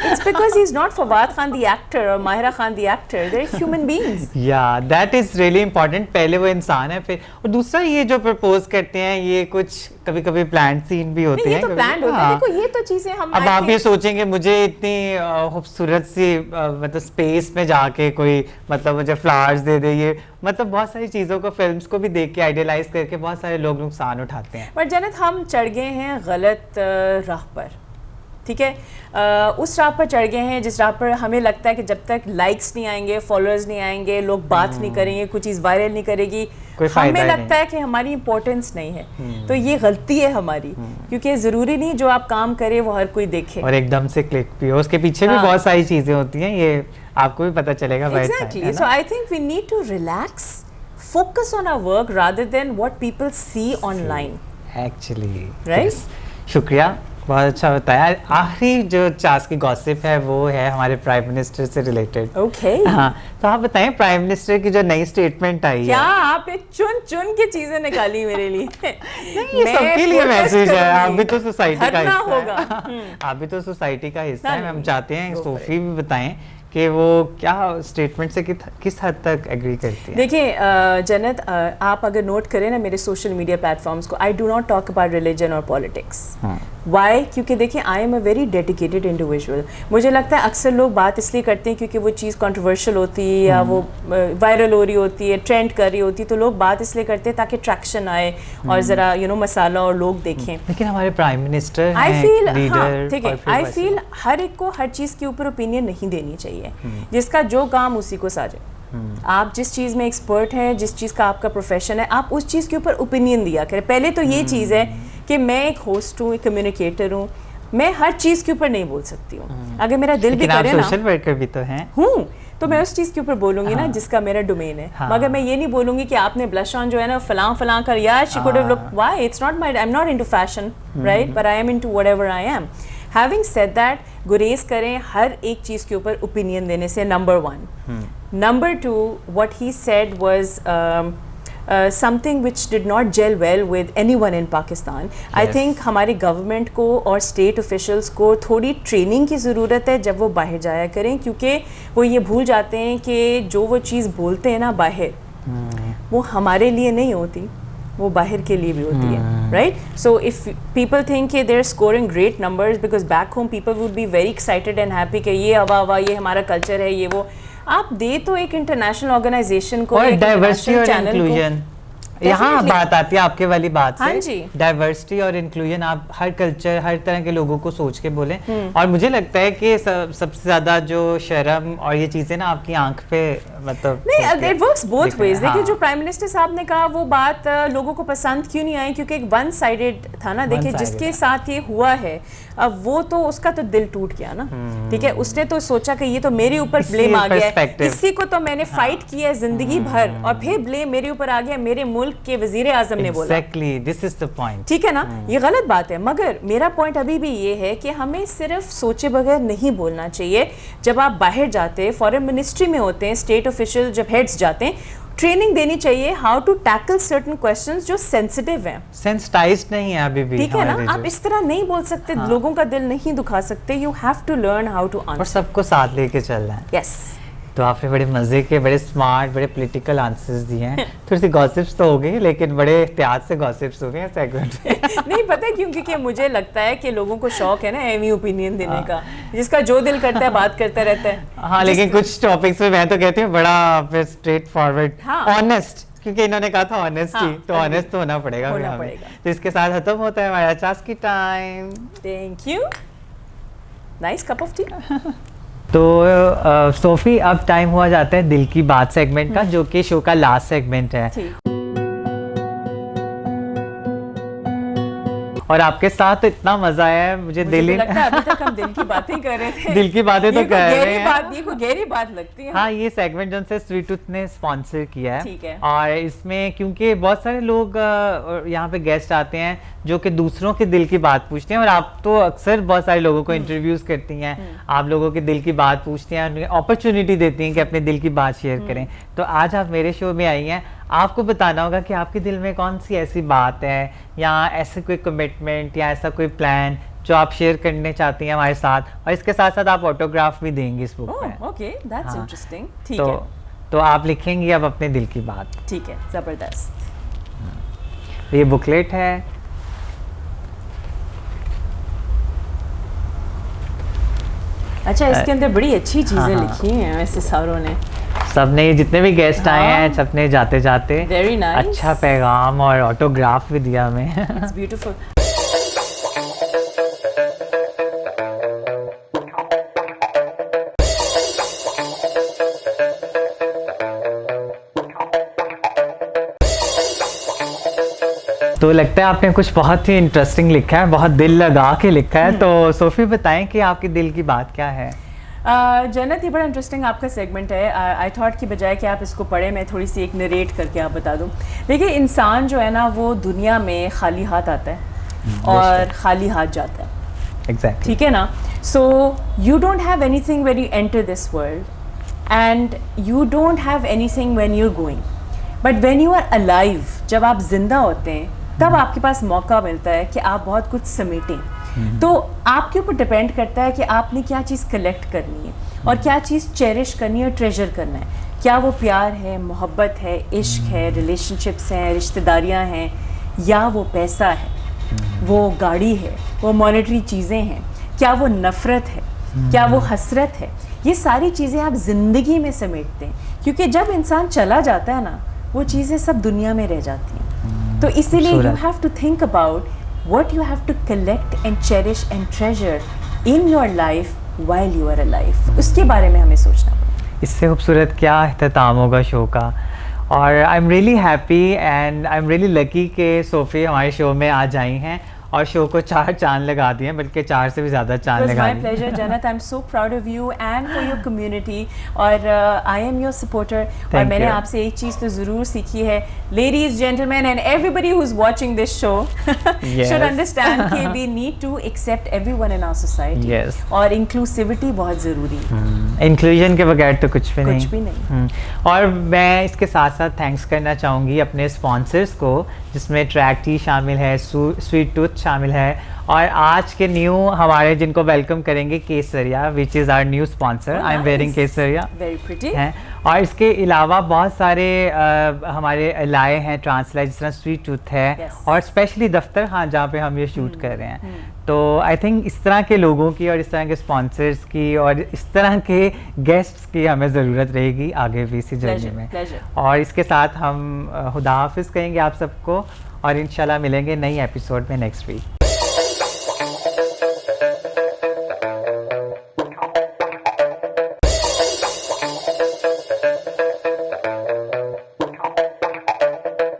It's because he's not Fawad Khan the actor or Mahira Khan the actor. They're human beings. Yeah, that is really important. पहले वो इंसान है, फिर और दूसरा ये जो propose करते हैं, ये कुछ कभी-कभी प्लान सीन भी होते हैं। ये तो प्लान होता है। देखो, ये तो चीजें हम, अब आप ये सोचेंगे मुझे इतनी खूबसूरत सी मतलब स्पेस में जाके कोई मतलब मुझे फ्लावर्स दे दे, ये मतलब बहुत सारी चीज़ों को, फिल्म्स को भी देख के आइडियलाइज करके बहुत सारे लोग नुकसान उठाते हैं। पर जन्नत, हम चढ़ गए हैं गलत राह पर। ठीक है, उस राह पर चढ़ गए हैं जिस राह पर हमें लगता है कि जब तक लाइक्स नहीं आएंगे, फॉलोअर्स नहीं आएंगे, लोग बात नहीं करेंगे, कोई चीज़ वायरल नहीं करेगी, हमें लगता है कि हमारी इंपॉर्टेंस नहीं है। तो ये गलती है हमारी, क्योंकि ज़रूरी नहीं जो आप काम करें वो हर कोई देखे और एकदम से क्लिक भी हो, उसके पीछे भी बहुत सारी चीज़ें होती हैं, ये आपको भी पता चलेगा। Exactly. So I think we need to relax, focus on our work rather than what people see online. Actually, right? शुक्रिया, बहुत अच्छा बताया। आखिरी जो चास की गॉसिप है वो है हमारे प्राइम मिनिस्टर से रिलेटेड। ओके, हाँ, तो आप बताएं प्राइम मिनिस्टर की जो नई स्टेटमेंट आई क्या है। आपने चुन के चीजें निकाली मेरे लिए? नहीं, ये सबके लिए मैसेज है, आप भी तो सोसाइटी का हिस्सा होगा। आप भी तो सोसाइटी का हिस्सा है। हम चाहते हैं Go for सोफी भी बताएं कि वो क्या स्टेटमेंट से किस हद तक एग्री करती है। देखिए जन्नत, आप अगर नोट करें ना मेरे सोशल मीडिया प्लेटफॉर्म्स को, I do not talk about religion और पॉलिटिक्स। वाई? क्योंकि देखिए, I am a very dedicated individual. मुझे लगता है अक्सर लोग बात इसलिए करते हैं क्योंकि वो चीज़ कंट्रोवर्शियल होती है या वो वायरल हो रही होती है, ट्रेंड कर रही होती है, तो लोग बात इसलिए करते हैं ताकि ट्रैक्शन आए और ज़रा मसाला और लोग देखें। लेकिन हमारे प्राइम मिनिस्टर आई फील, हाँ लीडर, ठीक है, आई फील हर एक को हर चीज़ के ऊपर ओपिनियन नहीं देनी चाहिए। जिसका जो काम उसी को साजे। आप जिस चीज़ में एक्सपर्ट हैं, जिस चीज़ का आपका प्रोफेशन है, आप उस चीज़ के ऊपर ओपिनियन दिया करें। पहले तो ये चीज़ है कि मैं एक होस्ट हूँ, एक कम्युनिकेटर हूँ, मैं हर चीज़ के ऊपर नहीं बोल सकती हूँ। अगर मेरा दिल भी करे ना, सोशल वर्कर भी तो हैं, हूँ, तो मैं उस चीज़ के ऊपर बोलूँगी ना जिसका मेरा डोमेन है। मगर मैं ये नहीं बोलूँगी कि आपने ब्लश ऑन जो है ना फलां कर, यार she could have looked, why? It's not my, I am not into fashion, right, but I am into whatever I am. Having said that, गुरेज करें हर एक चीज़ के ऊपर ओपिनियन देने से, number 1। Number 2, what he said was something which did not gel well with anyone in Pakistan. I Yes. think हमारे government को और state officials को थोड़ी ट्रेनिंग की ज़रूरत है जब वो बाहर जाया करें, क्योंकि वो ये भूल जाते हैं कि जो वो चीज़ बोलते हैं ना बाहर, वो हमारे लिए नहीं होती, वो बाहर के लिए भी होती है, right? So if people think कि they are scoring great numbers because back home people would be very excited and happy कि ये हवा ये हमारा कल्चर है, ये वो आप दे तो एक इंटरनेशनल ऑर्गेनाइजेशन को, और एक डाइवर्सिटी और चैनल को, इंक्लूजन, यहाँ Definitely. बात आती है आपके वाली बात से। हाँ जी। डाइवर्सिटी और इंक्लूजन, आप हर कल्चर हर तरह के लोगों को सोच के बोलें। और मुझे लगता है कि सबसे ज्यादा जो शर्म और ये चीजें ना आपकी आंख पे मतलब नहीं, इट वर्क्स बोथ दिख रहे वेज। हैं, देखिए हाँ। जो प्राइम मिनिस्टर साहब ने कहा वो बात लोगों को पसंद क्यों नहीं आई, क्योंकि एक वन साइडेड था ना। देखिए One-sided जिसके है। साथ ये हुआ है अब वो तो उसका तो दिल टूट गया ना, ठीक है, उसने तो सोचा कि ये तो मेरे ऊपर इसी ब्लेम आ गया है, perspective। इसी को तो मैंने फाइट किया है जिंदगी भर और फिर ब्लेम मेरे ऊपर आ गया, मेरे मुल्क के वजीर आजम ने बोला। Exactly, this is the point. ठीक है ना, ये गलत बात है, मगर मेरा पॉइंट अभी भी ये है कि हमें सिर्फ सोचे बगैर नहीं बोलना चाहिए। जब आप बाहर जाते हैं, फॉरेन मिनिस्ट्री में होते हैं, स्टेट ऑफिशियल जब हेड्स जाते हैं, ट्रेनिंग देनी चाहिए how to tackle certain questions जो सेंसिटिव हैं। सेंसिटाइज्ड नहीं है अभी भी ठीक है ना, हमारे आप जो- इस तरह नहीं बोल सकते, लोगों का दिल नहीं दुखा सकते। You have to learn how to और आंसर। सबको साथ लेके चलना है। यस, तो आपने बड़े मजे के, बड़े स्मार्ट, बड़े पॉलिटिकल आंसर्स दिए हैं। थोड़ी सी गॉसिप्स तो हो गई, लेकिन बड़े एहतियात से गॉसिप्स हो गए सेगमेंट में। नहीं पता है क्यों, क्योंकि मुझे लगता है कि लोगों को शौक है ना एमी ओपिनियन देने का, जिसका जो दिल करता है बात करता रहता है। हाँ, लेकिन कुछ टॉपिक्स में मैं तो कहती हूँ बड़ा स्ट्रेट फॉरवर्ड, हाँ। ऑनेस्ट, क्योंकि इन्होंने कहा था ऑनेस्टी, हाँ, तो ऑनेस्ट तो होना पड़ेगा फिर होना हमें। पड़ेगा। तो इसके साथ खत्म होता है हमारा Chaski time. Thank you, nice cup of tea. तो सोफी, अब टाइम हुआ जाता है दिल की बात सेगमेंट का, जो कि शो का लास्ट सेगमेंट है। ठीक, और आपके साथ तो इतना मजा आया है, मुझे मुझे दिल तो ही लगता है अभी तक हम दिल की बातें कर रहे थे। दिल की बातें तो ये कोई कर रहे गहरी हैं। बात, ये कोई गहरी बात लगती है। हाँ, ये सेगमेंट जो से स्वीट टूथ ने स्पॉन्सर किया है। ठीक है। और इसमें क्योंकि बहुत सारे लोग यहाँ पे गेस्ट आते हैं जो कि दूसरों के दिल की बात पूछते हैं, और आप तो अक्सर बहुत सारे लोगों को इंटरव्यूज करती हैं, आप लोगों के दिल की बात पूछती हैं, उन्हें अपॉर्चुनिटी देती हैं कि अपने दिल की बात शेयर करें। तो आज आप मेरे शो में आई हैं, आपको बताना होगा कि आपके दिल में कौन सी ऐसी बात है, या ऐसे कोई कमिटमेंट या ऐसा कोई प्लान जो आप शेयर करने चाहती हैं हमारे साथ, और इसके साथ साथ आप ऑटोग्राफ भी देंगी इस बुक में। ओके, दैट्स हाँ। इंटरेस्टिंग। ठीक तो है, तो आप लिखेंगी अब अपने दिल की बात। ठीक है, जबरदस्त। ये बुकलेट है, अच्छा, इसके अंदर बड़ी अच्छी चीजें हाँ। लिखी हैं वैसे सारों ने। सबने जितने भी गेस्ट आए हाँ। हैं, सबने जाते जाते Very nice. अच्छा पैगाम और ऑटोग्राफ भी दिया हमें। It's beautiful. तो लगता है आपने कुछ बहुत ही इंटरेस्टिंग लिखा है, बहुत दिल लगा के लिखा है। तो सोफी, बताएं कि आपकी दिल की बात क्या है। जन्नत, ये बड़ा इंटरेस्टिंग आपका सेगमेंट है। आई थॉट कि बजाय कि आप इसको पढ़ें, मैं थोड़ी सी एक नरेट करके आप बता दूं। देखिए, इंसान जो है ना वो दुनिया में खाली हाथ आता है और खाली हाथ जाता है, एग्जैक्टली। ठीक है ना। So you don't have anything when you enter this world and you don't have anything when you are going, but when you are alive, जब आप जिंदा होते हैं तब आपके पास मौका मिलता है कि आप बहुत कुछ समेटें। तो आपके ऊपर डिपेंड करता है कि आपने क्या चीज़ कलेक्ट करनी है और क्या चीज़ चेरिश करनी है और ट्रेजर करना है। क्या वो प्यार है, मोहब्बत है, इश्क है, रिलेशनशिप्स हैं, रिश्तेदारियां हैं, या वो पैसा है, वो गाड़ी है, वो मॉनेटरी चीज़ें हैं, क्या वो नफ़रत है, क्या वो हसरत है। ये सारी चीज़ें आप ज़िंदगी में समेटते हैं, क्योंकि जब इंसान चला जाता है ना, वो चीज़ें सब दुनिया में रह जाती हैं। तो इसीलिए you have to think about what you have to collect and cherish and treasure in your life while you are alive. उसके बारे में हमें सोचना पड़ेगा। इससे खूबसूरत क्या अख्ताम होगा शो का। और I am really happy and I am really lucky कि सोफ़ी हमारे शो में आज आई हैं, और शो को 4 चांद लगा दिए हैं, बल्कि 4 से भी ज़्यादा It चांद was लगा my दिए। pleasure, Jannat. I'm so proud of you and for your community. और I am your supporter. और Thank मैंने you. आपसे एक चीज़ तो ज़रूर सीखी है, ladies, gentlemen, and everybody who's watching this show Yes. should understand कि we need to accept everyone in our society. Yes. और inclusivity बहुत ज़रूरी है। इंक्लूजन के बगैर तो कुछ भी नहीं। कुछ भी नहीं। और मैं इसके साथ साथ थैंक्स करना चाहूँगी अपने स्पॉन्सर्स को, जिसमें ट्रैक टी शामिल है, स्वीट टूथ शामिल है, और आज के न्यू हमारे जिनको वेलकम करेंगे Kesariya, which is our new sponsor. I am wearing Kesariya. Very pretty. हैं, और इसके अलावा बहुत सारे हमारे लाए हैं ट्रांसलाइट, जिस तरह स्वीट टूथ है, Yes. और स्पेशली दफ्तर खान जहाँ पे हम ये शूट कर रहे हैं। तो आई थिंक इस तरह के लोगों की और इस तरह के स्पॉन्सर्स की और इस तरह के गेस्ट्स की हमें ज़रूरत रहेगी आगे भी इसी जर्नी Pleasure, में। pleasure. और इसके साथ हम खुदा हाफिज़ कहेंगे आप सबको, और इंशाल्लाह मिलेंगे नई एपिसोड में नेक्स्ट वीक।